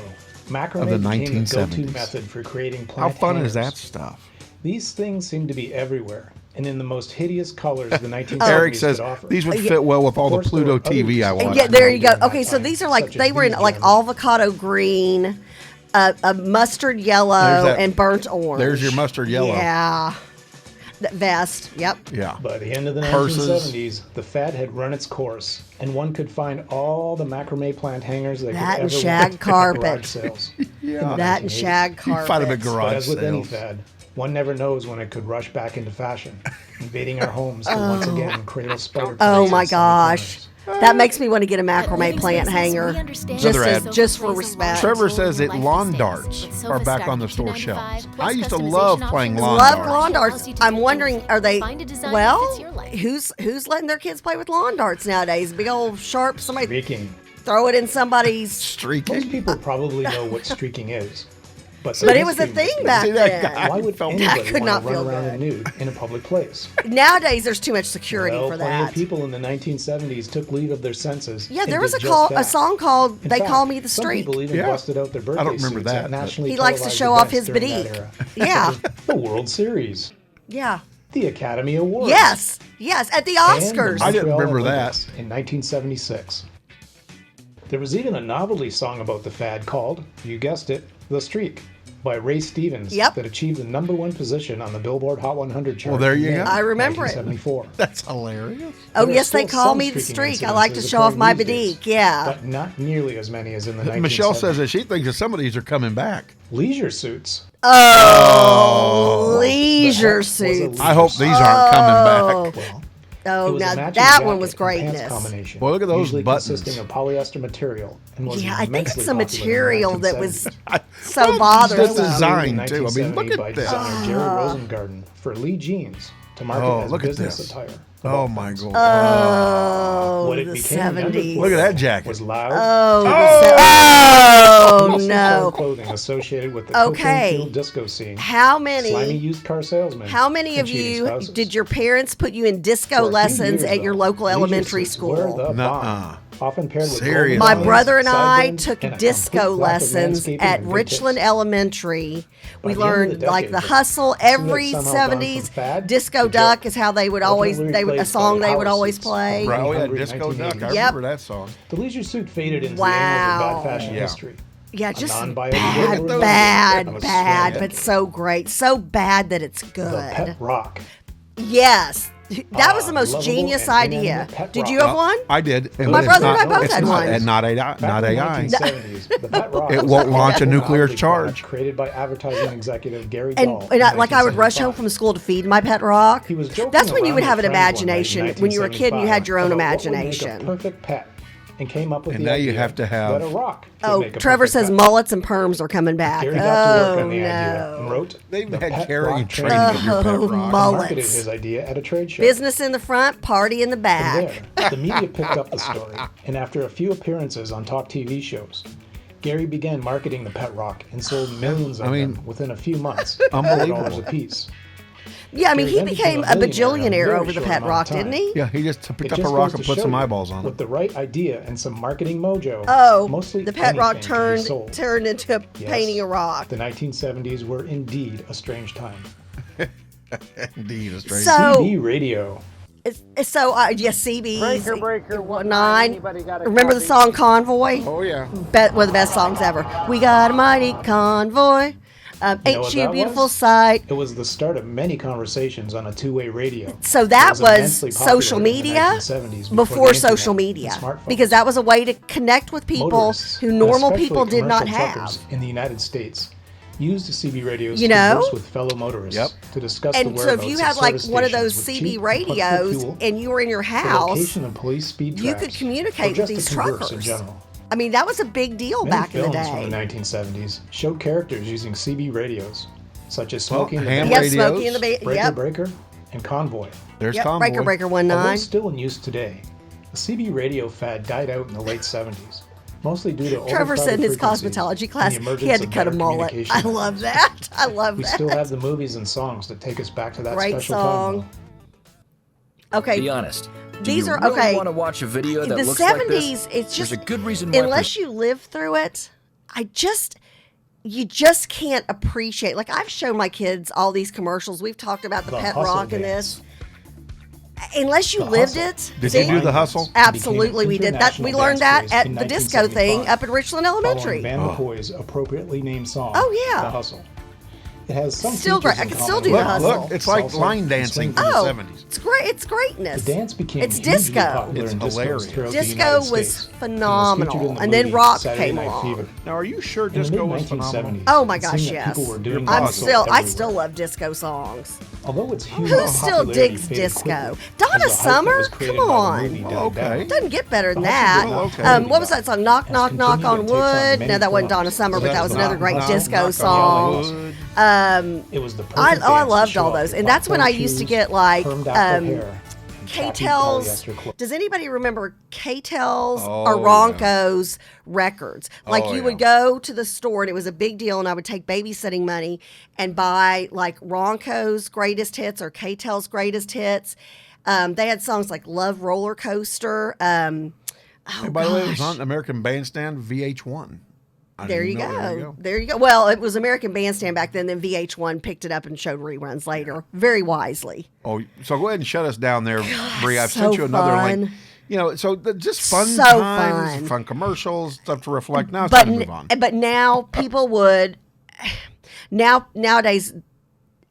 macrame Of the became the 1970s. go-to method for creating How plant fun hangers. is that stuff? These things seem to be everywhere, and in the most hideous colors the 1970s Eric says could offer. these would fit well with all Of the course, Pluto there were TV I others. watch. Yeah, there you go. During that Okay, so time, these are like, such as they were in these like gentlemen. avocado green, a mustard yellow, There's that- and burnt orange. There's your mustard yellow. Yeah. That vest. Yep. Yeah. By the end of the Purses. 1970s, the fad had run its course, and one could find all the macrame plant hangers they That could and ever shag want at carpet. garage sales. Yeah. That and 1980s. shag You carpet. find them at But garage as with any sales. fad, one never knows when it could rush back into fashion, invading our homes to once again cradle spider Oh plants my in sunny gosh. corners. That makes me want to get a macrame plant hanger. Another ad. Just for respect. Trevor says that lawn darts are back on the store shelves. I used to love playing lawn Love darts. lawn darts. I'm wondering, are they, well, who's letting their kids play with lawn darts nowadays? Big old sharp, somebody Streaking. throw it in somebody's. Streaking. Most people probably know what streaking is. But But it was a thing back See that then. guy? Why would That anybody could not want to feel run around good. in nude in a public place? Nowadays, there's too much security Well, for plenty that. of people in the 1970s took leave of their senses. Yeah, and there was did a just that. song called In "They fact, Call Me the some Streak." people even Yeah. busted out their birthday I don't remember suits that, at but- nationally He likes to televised show off events his during that bedeque. era. Yeah, The World Series, yeah, the Academy Awards. yes, at the and the Oscars. I didn't Montreal remember Olympics in 1976. There was even a novelty song about the fad called, you guessed it, The Streak, by Ray Stevens Yep. that achieved the #1 position on the Billboard Hot 100 chart. Well, there you in go. May I remember it. 1974. That's hilarious. Oh, There are yes, they still call some me the streaking streak. I like to incidences show off my occurring these days, bedeque. Yeah. But not nearly as many as in the 1970s. Michelle says that she thinks that some of these are coming back. Leisure suits. Oh, leisure Was a suits. I hope these aren't coming back. Well, Oh, it was a now matching that one jacket was and pants greatness. combination, Well, look at those usually buttons. consisting of polyester material, and was Yeah, I think immensely it's the popular in the material that 1970s. was so The bothersome. design too. I mean, 1970 look by at this. designer Jerry Rosengarten for Lee jeans to market Oh, as look at business this. attire. Oh my god. Oh, What it the became remembered 70s. for Look at that jacket. was loud. Oh, oh oh no. clothing associated with the Okay. cocaine-fueled disco scene. How Slimy many? used car salesmen. How many and of cheating you spouses. did your parents put you in For disco a few lessons years, at your though, local leisure elementary suits were school? the Nuh-uh. bomb, often paired with Seriously. My gold brother and I sideburns took and a disco complete lack of lessons landscaping at and good Richland taste. Elementary. We By the end of learned the like decade, the though, hustle. seemed like Every somehow gone from 70s fad disco to duck joke. is how they would always Ultimately a replaced song by they would power always suits play. from Right, oh yeah, Hungry Disco Duck. I 1980. Yep. remember that song. The leisure suit faded into Wow. the annals of bad fashion Yeah. history. Yeah, A just non-biodegradable bad, reminder bad, of a bad, strand. but so great, so bad that it's The good. pet rock. Yes, that was the most lovable genius and idea. inanimate pet Did rock. you have one? I did. And My it's brother and not- I both it's had not- one. And not AI. Back Not in the AI. 1970s, the pet rock It was won't a launch a novelty nuclear product charge. created by advertising executive Gary And, Dahl. and in like I would rush home 1975. from school to feed my pet rock. He was joking That's when you around would have with an friends one night in imagination. When you were a kid and you had your own 1975 about what would make a imagination. perfect pet, and came up with And the now you idea have to have- that a rock would Oh, make a Trevor perfect says pet. mullets and perms are coming back. Gary got to work Oh on the idea and no. wrote They've the had pet carrying rock training of your pet Oh, rock. and mullets. marketed his idea at a trade show. Business in the front, party in the From back. there, the media picked up the story, and after a few appearances on top TV shows, Gary began marketing the pet rock and sold millions of mean, them within a few months, unbelievable. $100 a piece. Yeah, I mean, Gary he then became a millionaire in a bajillionaire very over the short pet amount rock, of time. didn't he? Yeah, he just It picked up just a rock goes and to put show some you, eyeballs on with it. the right idea and some marketing mojo, Oh, mostly the pet rock anything can be sold. turned into Yes, painting a rock. The 1970s were indeed a strange time. Indeed, a strange. So- CB radio. So, yes, CB's. Breaker, 9. Anybody got a Remember the copy? song Convoy? Oh yeah. One of the best songs ever. We got a mighty convoy know Ain't what You a that Beautiful was? Sight? It was the start of many conversations on a two-way radio. So that It was immensely popular social in the media 1970s before the social internet media, and smartphones. because that was a way to connect with people Motorists, who and normal especially people did not commercial have. truckers in the United States used CB radios You to know? converse with fellow motorists to discuss the And so whereabouts if you of had like service one of those stations with CB cheap and plentiful radios fuel, and you were in your the house, location of police speed you traps, could communicate or with just these to converse in truckers. general. I mean, that was a big deal Many back in the films day. from the 1970s showed characters using CB radios, such as Well, Smokey and the ham Bandit, radios. Smokey and the Breaker Yep. Breaker, and Convoy. There's Yep, Convoy. Breaker Breaker Although 19. still in use today, the CB radio fad died out in the late 70s, mostly due to Trevor said in his overcrowded frequencies cosmetology and class the emergence he had to of cut a better mullet. communication I love methods. that. I love We that. still have the movies and songs that take us back to that Great special song. time. though. Okay. Be honest. Do These you are really okay. want to watch a video that The looks 70s, like this? it's just There's a good reason why. unless you live through it, you just can't appreciate. Like I've shown my kids all these commercials. We've talked about the pet Hustle rock in dance. this. Unless you The lived Hustle. it, Did see? you do the hustle? Absolutely, we did that. We international learned dance that craze at in the disco thing 1975, up at Richland Elementary. Following Van McCoy's appropriately named song, Oh, yeah. The Hustle. It has some Still features great. I in can common still do with the hustle. Look, it's like salsa line and dancing swing from Oh, the 70s. it's great. It's greatness. The dance became It's hugely disco. popular It's in discos hilarious. throughout the Disco United was States, and phenomenal. featured in the And then movie rock Saturday came Night along. Fever. Now, are you sure In the disco was phenomenal? mid-1970s, Oh my it gosh, seemed that yes. people were doing I disco still everywhere. love disco songs. Although its huge Who still popularity digs faded disco? quickly, Donna as the hype that Summer? was created Come by the on. movie died Okay. down. Doesn't get better than The that. hustle did okay. not What was that song? Knock, has knock, knock on continued to take on wood. many No, that wasn't forms. Donna Summer, but That's that was another great Knock, disco knock on song. wood. It was the perfect I dance to loved show all off those, your and that's when I platform used to shoes, get like permed afro hair, and tacky K-Tel's. polyester clothes. Does anybody remember K-Tel's Oh, or Ronco's records? Like Oh, you would go to the store and it was a big deal, and I would take babysitting money and buy like Ronco's greatest hits or K-Tel's greatest hits. They had songs like Love Roller Coaster. Hey, by the way, it was on American Bandstand VH1. I There didn't you even know- go. There you go. Well, it was American Bandstand back then. Then VH1 picked it up and showed reruns later, very wisely. Oh, so go ahead and shut us down there, Bree. I've so sent you another link. fun. You know, so just fun So times, fun. fun commercials, stuff to reflect. Now it's But time to move on. but now people would nowadays.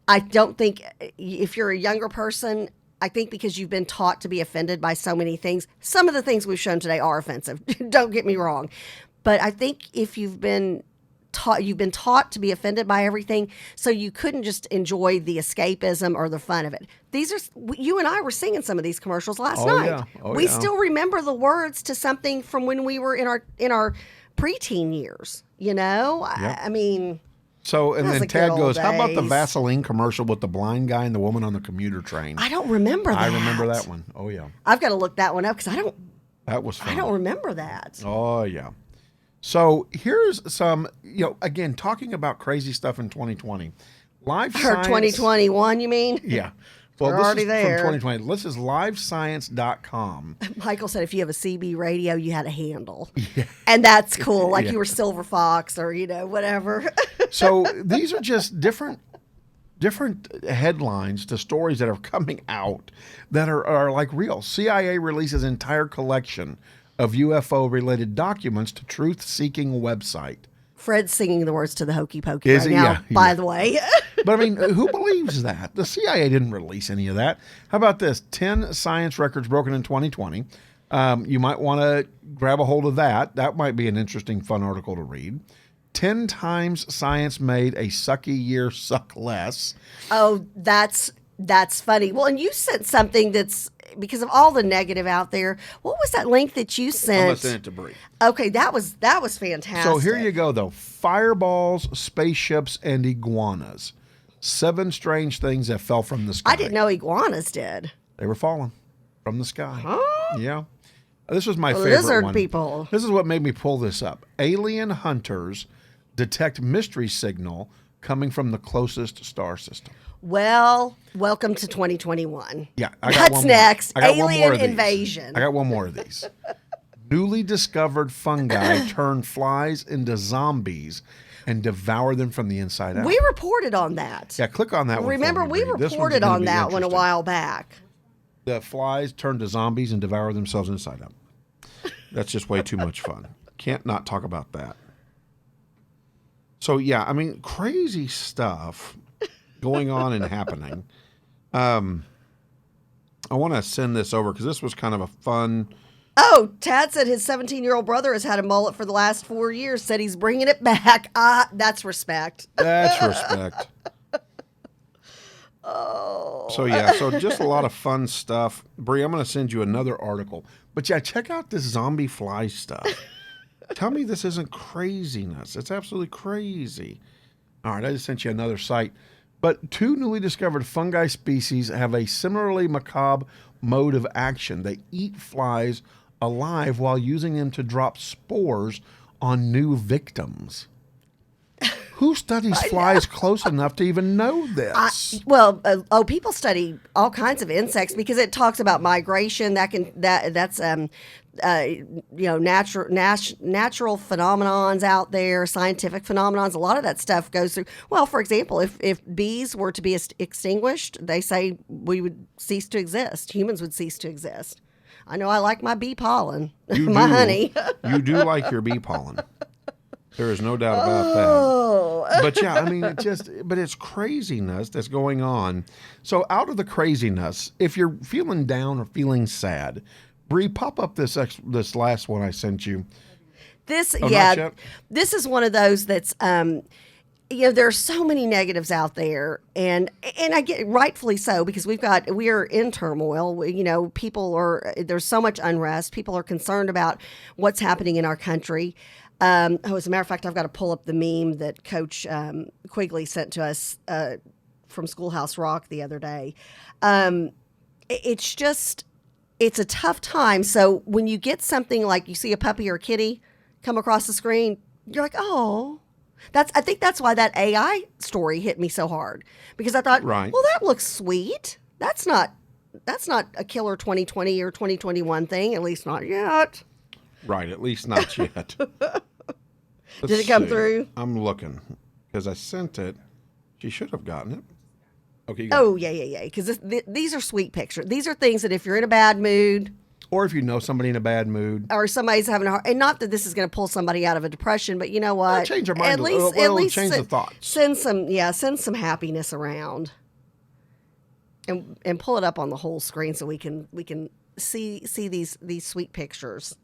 I don't think if you're a younger person. I think because you've been taught to be offended by so many things. Some of the things we've shown today are offensive. Don't get me wrong. But I think if you've been taught to be offended by everything, so you couldn't just enjoy the escapism or the fun of it. These are you and I were singing some of these commercials last night. Yeah. Oh, we yeah. still remember the words to something from when we were in our preteen years. You know, Yep. I mean. So, and Those then are Tad good goes, old how about the days. Vaseline commercial with the blind guy and the woman on the commuter train? I don't remember that. I remember that one. Oh, yeah. I've got to look that one up because That was fun. I don't remember that. Oh, yeah. So here's some, again, talking about crazy stuff in 2020. Live Or science. 2021, you mean? Yeah. Well, We're this already is there. from 2020. This is livescience.com. Michael said if you have a CB radio, you had a handle. Yeah. And that's cool. Like Yeah. you were Silver Fox or, whatever. So these are just different headlines to stories that are coming out that are like real. CIA releases entire collection of UFO-related documents to truth-seeking website. Fred's singing the words to the Hokey Pokey Is right he? now, Yeah, by yeah. the way. But I mean, who believes that? The CIA didn't release any of that. How about this? 10 science records broken in 2020. You might want to grab a hold of that. That might be an interesting, fun article to read. 10 times science made a sucky year suck less. Oh, that's funny. Well, and you sent something that's because of all the negative out there. What was that link that you sent? I'm going to send it to Bree. Okay, that was fantastic. So here you go, though. Fireballs, spaceships, and iguanas. 7 strange things that fell from the sky. I didn't know iguanas did. They were falling from the sky. Huh? Yeah. This was my favorite Lizard one. people. This is what made me pull this up. Alien hunters detect mystery signal coming from the closest star system. Well, welcome to 2021. Yeah. I got What's one more. next? I got one more Alien of these. invasion. I got one more of these. Newly discovered fungi turn flies into zombies and devour them from the inside out. We reported on that. Yeah, click on that one. Remember, for me, we Bree. This one's reported gonna on be that one a interesting. while back. The flies turn to zombies and devour themselves inside out. That's just way too much fun. Can't not talk about that. So yeah, I mean, crazy stuff going on and happening. I want to send this over because this was kind of a fun. Oh, Tad said his 17-year-old brother has had a mullet for the last 4 years. Said he's bringing it back. That's respect. That's respect. Oh. So yeah, so just a lot of fun stuff. Bree, I'm going to send you another article. But yeah, check out this zombie fly stuff. Tell me this isn't craziness. It's absolutely crazy. All right, I just sent you another site. But 2 newly discovered fungi species have a similarly macabre mode of action. They eat flies alive while using them to drop spores on new victims. Who studies flies close enough to even know this? People study all kinds of insects because it talks about migration. That's natural phenomenons out there, scientific phenomenons. A lot of that stuff goes through. Well, for example, if bees were to be extinguished, they say we would cease to exist. Humans would cease to exist. I know I like my bee pollen, honey. You do like your bee pollen. There is no doubt about that. But yeah, I mean, it's craziness that's going on. So out of the craziness, if you're feeling down or feeling sad, Bree, pop up this last one I sent you. This is one of those that's, there are so many negatives out there, and I get rightfully so because we are in turmoil. There's so much unrest. People are concerned about what's happening in our country. As a matter of fact, I've got to pull up the meme that Coach Quigley sent to us from Schoolhouse Rock the other day. It's a tough time. So when you get something like you see a puppy or a kitty come across the screen, you're like, oh. I think that's why that AI story hit me so hard because I thought, well, that looks sweet. That's not a killer 2020 or 2021 thing, at least not yet. Right, at least not yet. Did it come through? I'm looking because I sent it. She should have gotten it. Okay. Yeah. Because these are sweet pictures. These are things that if you're in a bad mood, or if you know somebody in a bad mood, or somebody's having a hard, and not that this is going to pull somebody out of a depression, but you know what? Change your mind. At least change the thoughts. Send some happiness around, and pull it up on the whole screen so we can see these sweet pictures.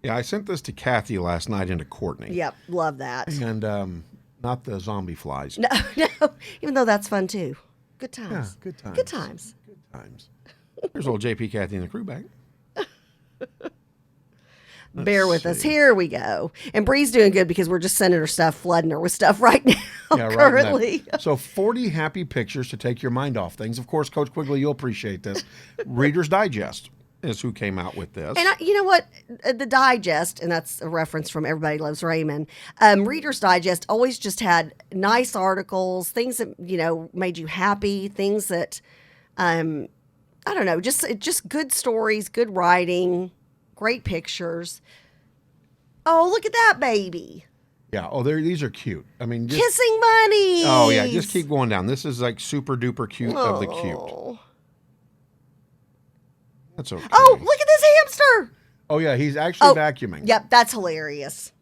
Yeah, I sent this to Kathy last night and to Courtney. Yep, love that. And not the zombie flies. No, even though that's fun too. Good times. Yeah, good times. Good times. Good times. There's old JP, Kathy, and the crew back. Bear with us. Here we go. And Bree's doing good because we're just sending her stuff, flooding her with stuff right now, currently. So 40 happy pictures to take your mind off things. Of course, Coach Quigley, you'll appreciate this. Reader's Digest is who came out with this. And you know what? The Digest, and that's a reference from Everybody Loves Raymond, Reader's Digest always just had nice articles, things that, made you happy, things that, I don't know, just good stories, good writing, great pictures. Oh, look at that baby. Yeah. Oh, these are cute. I mean, kissing bunnies. Oh, yeah. Just keep going down. This is like super duper cute of the cute. That's okay. Oh, look at this hamster. Oh, yeah. He's actually vacuuming. Yep. That's hilarious.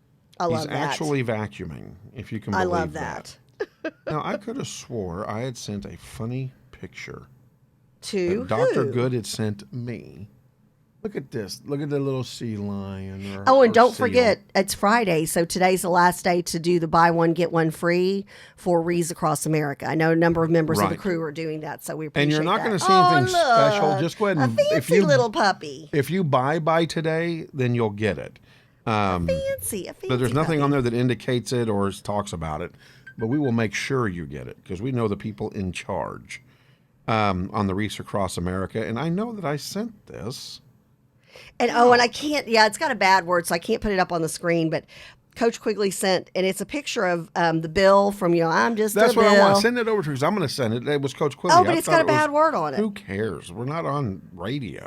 I love that. He's actually vacuuming, if you can believe that. I love that. Now, I could have swore I had sent a funny picture. To Dr. Good had sent me. Look at this. Look at the little sea lion. And don't forget, it's Friday, so today's the last day to do the buy one, get one free for Rees Across America. I know a number of members of the crew are doing that, so we appreciate that. And you're not going to see anything special. Just go ahead and... A fancy little puppy. If you buy today, then you'll get it. A fancy But there's nothing puppy. on there that indicates it or talks about it. But we will make sure you get it because we know the people in charge on the Rees Across America. And I know that I sent this. And and I can't, it's got a bad word, so I can't put it up on the screen, but Coach Quigley sent, and it's a picture of the bill from, I'm just That's a bill. what I want. Send it over to because I'm going to send it. It was Coach Quigley. Oh, but it's got a bad word on it. Who cares? We're not on radio.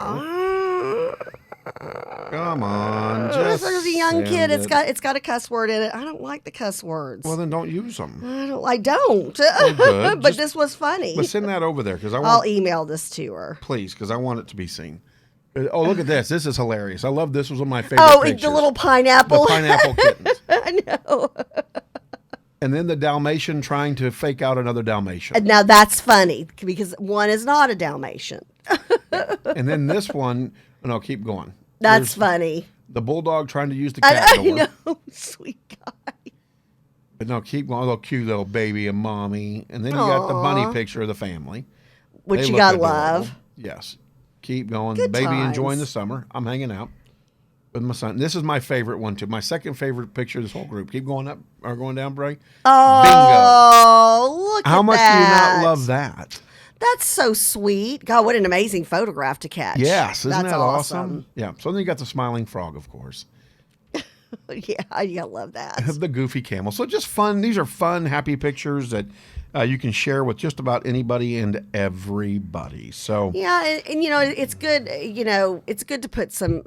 Come on. This is a young kid. It's got a cuss word in it. I don't like the cuss words. Well, then don't use them. I don't. Good. But this was funny. But send that over there because I'll email this to her. Please, because I want it to be seen. Oh, look at this. This is hilarious. I love this. Was one of my favorite pictures. The little pineapple. The pineapple kittens. I know. and then the Dalmatian trying to fake out another Dalmatian. Now that's funny because one is not a Dalmatian. And then this one, no, keep going. That's funny. The bulldog trying to use the cat door. I know, sweet guy. But no, keep going. Little cute little baby and mommy. And then you got the bunny picture of the family. Which They you look gotta adorable. love. Yes. Keep going. Good Baby times. enjoying the summer. I'm hanging out with my son. This is my favorite one, too. My second favorite picture of this whole group. Keep going up or going down, Bray. Oh, look How at much that. do you not love that? That's so sweet. God, what an amazing photograph to catch. Yes. Isn't That's that awesome? Yeah. So then you got the smiling frog, of course. Yeah, you gotta love that. The goofy camel. So just fun. These are fun, happy pictures that you can share with just about anybody and everybody. So Yeah, and you know, it's good. You know, it's good to put some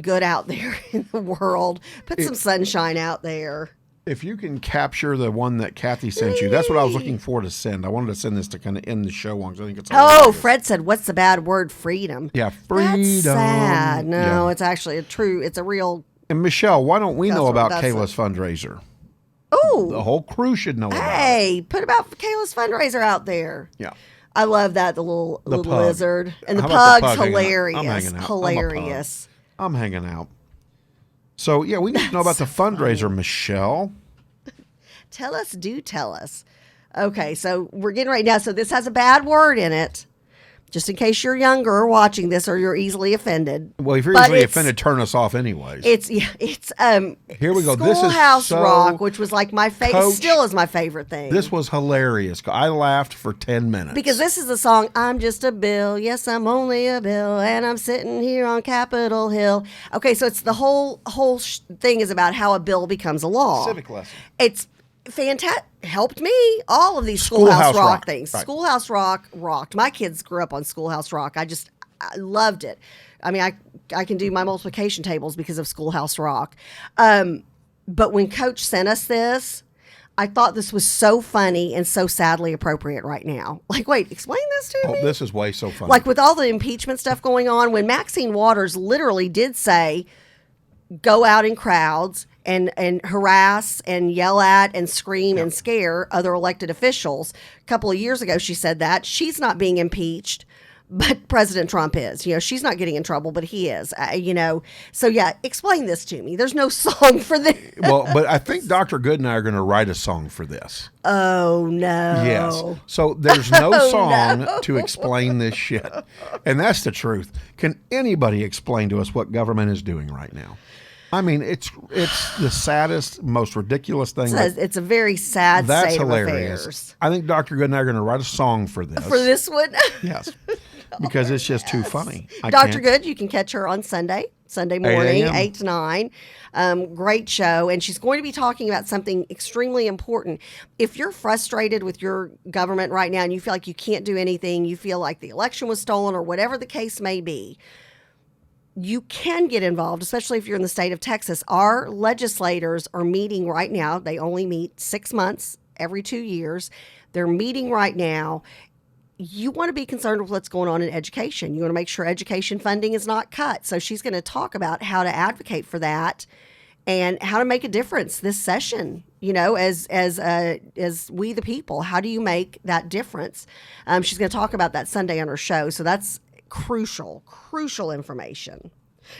good out there in the world. Put some sunshine out there. if you can capture the one that Kathy sent you, that's what I was looking for to send. I wanted to send this to kind of end the show on because I think it's Oh, Fred said, "What's the bad word? Freedom." Yeah, freedom. That's sad. No, Yeah. it's actually it's a real. And Michelle, why don't we know about that's Kayla's fundraiser? Oh, The whole crew should know about it. hey, put about Kayla's fundraiser out there. Yeah. I love that the little pug. lizard and the How about pug's pug hanging out? hilarious. I'm hanging out. Hilarious. I'm hanging out. So yeah, we need to know about the fundraiser, Michelle. Tell us, do tell us. Okay, so we're getting right now. So this has a bad word in it, just in case you're younger or watching this or you're easily offended. Well, if you're But easily it's- offended, turn us off anyways. It's Here we go. This is Schoolhouse so Rock, which was like my favorite, Coach, still is my favorite thing. This was hilarious. I laughed for 10 minutes. Because this is the song, I'm just a bill. Yes, I'm only a bill. And I'm sitting here on Capitol Hill. Okay, so it's the whole thing is about how a bill becomes a law. Civic lesson. It's fantastic. Helped me. All of these Schoolhouse Rock things. Right. Schoolhouse Rock rocked. My kids grew up on Schoolhouse Rock. I loved it. I mean, I can do my multiplication tables because of Schoolhouse Rock. But when Coach sent us this, I thought this was so funny and so sadly appropriate right now. Like, wait, explain this to me. Oh, this is way so funny. Like with all the impeachment stuff going on, when Maxine Waters literally did say, go out in crowds and harass and yell at and scream and scare other elected officials. A couple of years ago, she said that. She's not being impeached, but President Trump is. You know, she's not getting in trouble, but he is. You know, so yeah, explain this to me. There's no song for this. Well, but I think Dr. Good and I are going to write a song for this. Oh, no. Yes. So there's no Oh, song no. to explain this shit. And that's the truth. Can anybody explain to us what government is doing right now? I mean, it's the saddest, most ridiculous thing. It's a very sad That's state hilarious. of affairs. I think Dr. Good and I are going to write a song for this. For this one? Yes. Because it's just too funny. Dr. Good, you can catch her on Sunday morning, 8 8 to 9. Great show. And she's going to be talking about something extremely important. If you're frustrated with your government right now and you feel like you can't do anything, you feel like the election was stolen or whatever the case may be, you can get involved, especially if you're in the state of Texas. Our legislators are meeting right now. They only meet 6 months every 2 years. They're meeting right now. You want to be concerned with what's going on in education. You want to make sure education funding is not cut. So she's going to talk about how to advocate for that and how to make a difference this session. You know, as we the people, how do you make that difference? She's going to talk about that Sunday on her show. So that's crucial information.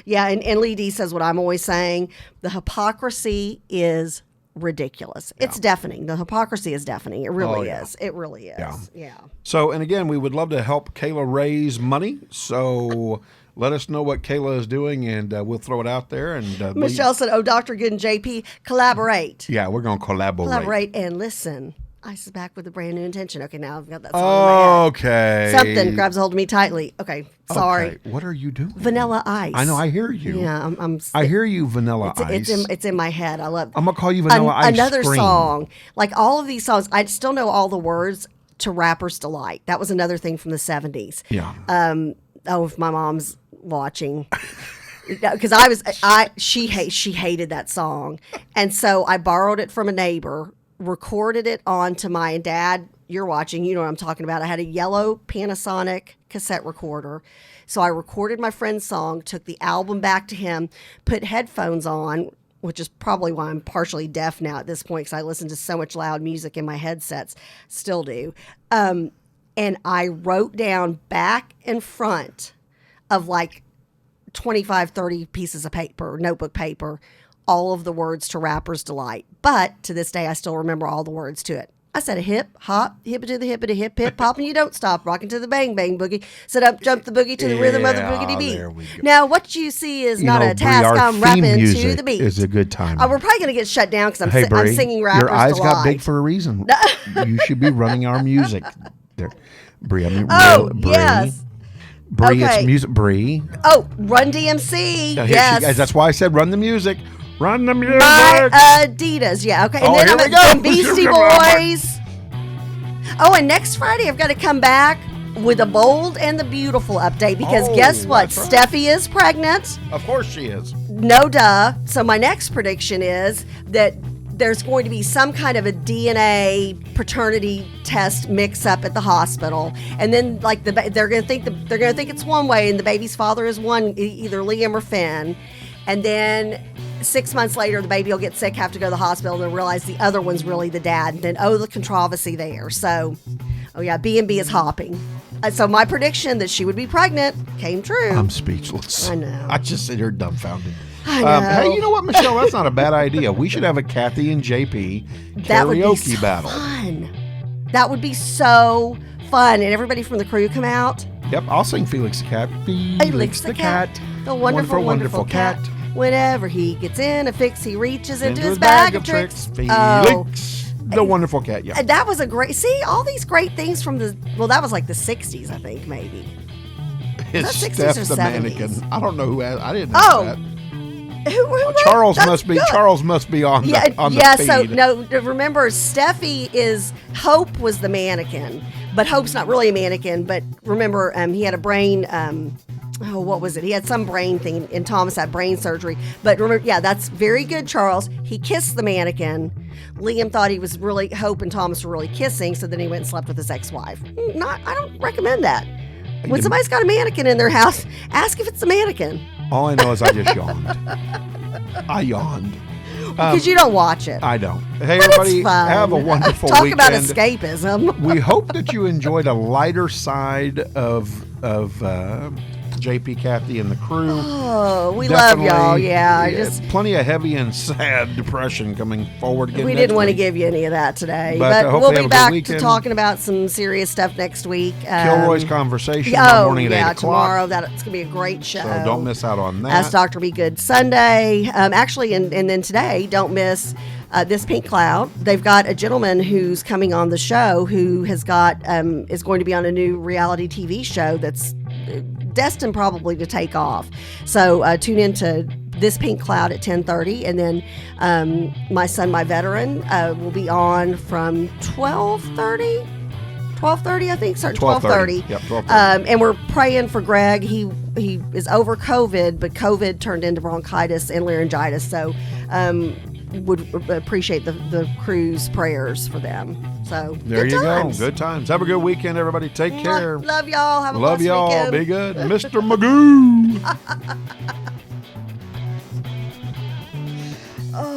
Yeah, and Lee D says what I'm always saying. The hypocrisy is ridiculous. Yeah. It's deafening. The hypocrisy is deafening. It really is. It really is. Yeah. So, and again, we would love to help Kayla raise money. So let us know what Kayla is doing, and we'll throw it out there. And Michelle said, "Oh, Dr. Good and JP collaborate." Yeah, we're going to collaborate and listen. Ice is back with a brand new intention. Okay, now I've got that song. Okay. Something grabs a hold of me tightly. Okay, sorry. Okay. What are you doing? Vanilla Ice. I know. I hear you. Yeah, I hear you, Vanilla Ice. It's in my head. I love. I'm gonna call you Vanilla Ice. Another Scream. song, like all of these songs, I still know all the words to "Rapper's Delight." That was another thing from the 70s. Yeah. If my mom's watching. Because she hated that song, and so I borrowed it from a neighbor, recorded it onto my dad. You're watching, you know what I'm talking about. I had a yellow Panasonic cassette recorder, so I recorded my friend's song, took the album back to him, put headphones on, which is probably why I'm partially deaf now at this point because I listen to so much loud music in my headsets, still do. And I wrote down back and front of like 25, 30 pieces of paper, notebook paper, all of the words to Rapper's Delight. But to this day, I still remember all the words to it. I said a hip, hop, hippity the hippity hip, hip, hop, and you don't stop, rocking to the bang, bang boogie. Sit up, jump the boogie to the rhythm of the boogity beat. There we go. Now, what you see is not a Brie, task. our I'm theme rapping to music the beat. is a good time. We're probably going to get shut down because I'm Brie, singing Rapper's your eyes Delight. got big for a reason. You should be running our music. There, Brie. I mean, Brie. Yes. Brie, Okay. it's music. Brie. Oh, Run DMC. Now, here Yes. that's why I said run the music. Run the music. My Adidas. Yeah. Okay. And Oh, then here I'm we at go. Beastie Boys. Oh, and next Friday I've got to come back with a Bold and the Beautiful update because guess what? that's right. Steffi is pregnant. Of course she is. No duh. So my next prediction is that there's going to be some kind of a DNA paternity test mix up at the hospital, and then like they're going to think it's one way, and the baby's father is either Liam or Finn, and then 6 months later the baby will get sick, have to go to the hospital, and then realize the other one's really the dad, and then the controversy there. So, B&B is hopping. So my prediction that she would be pregnant came true. I'm speechless. I know. I just sit here dumbfounded. I know. Hey, you know what, Michelle? That's not a bad idea. We should have a Kathy and JP That would be karaoke so battle. fun. That would be so fun, and everybody from the crew come out. Yep, I'll sing Felix the Cat. Felix the cat, the wonderful, wonderful cat. Whenever he gets in a fix, he reaches into his bag of tricks. Felix, the wonderful cat. Yeah, that was a great. See, all these great things from that was like the '60s, I think, maybe. It's Is that 60s Steph or the 70s? mannequin. I don't know who. I didn't know that. Who Charles that's must be. good. Charles must be on the feed. So no, remember Steffi is Hope was the mannequin, but Hope's not really a mannequin. But remember, he had a brain. What was it? He had some brain thing, and Thomas had brain surgery. But remember, that's very good, Charles. He kissed the mannequin. Liam thought he was really Hope and Thomas were really kissing, so then he went and slept with his ex-wife. I don't recommend that. When somebody's got a mannequin in their house, ask if it's a mannequin. All I know is I just yawned. I yawned. Because you don't watch it. I don't. Hey, But everybody, it's fun. have a wonderful Talk weekend. about escapism. We hope that you enjoyed a lighter side of JP, Kathy, and the crew. Oh, we love y'all. Yeah, plenty of heavy and sad depression coming forward again. We didn't want to give you any of that today, But, but hopefully we'll have a be good back to weekend. talking about some serious stuff next week. Kilroy's Conversation tomorrow morning at 8 o'clock. Tomorrow. It's gonna be a great show. So don't miss out on that. Ask Dr. Be Good Sunday. Actually, and then today, don't miss This Pink Cloud. They've got a gentleman who's coming on the show who has got is going to be on a new reality TV show that's destined probably to take off. So tune in to This Pink Cloud at 10:30, and then My Son, My Veteran will be on from 12:30. 12:30, I think. Start 12:30. Yep, 12:30. And we're praying for Greg. He is over COVID, but COVID turned into bronchitis and laryngitis. So would appreciate the crew's prayers for them. So There good you times. go. Good times. Have a good weekend, everybody. Take care. Love y'all. Have a Love blessed y'all. weekend. Be good. Mr. Magoo.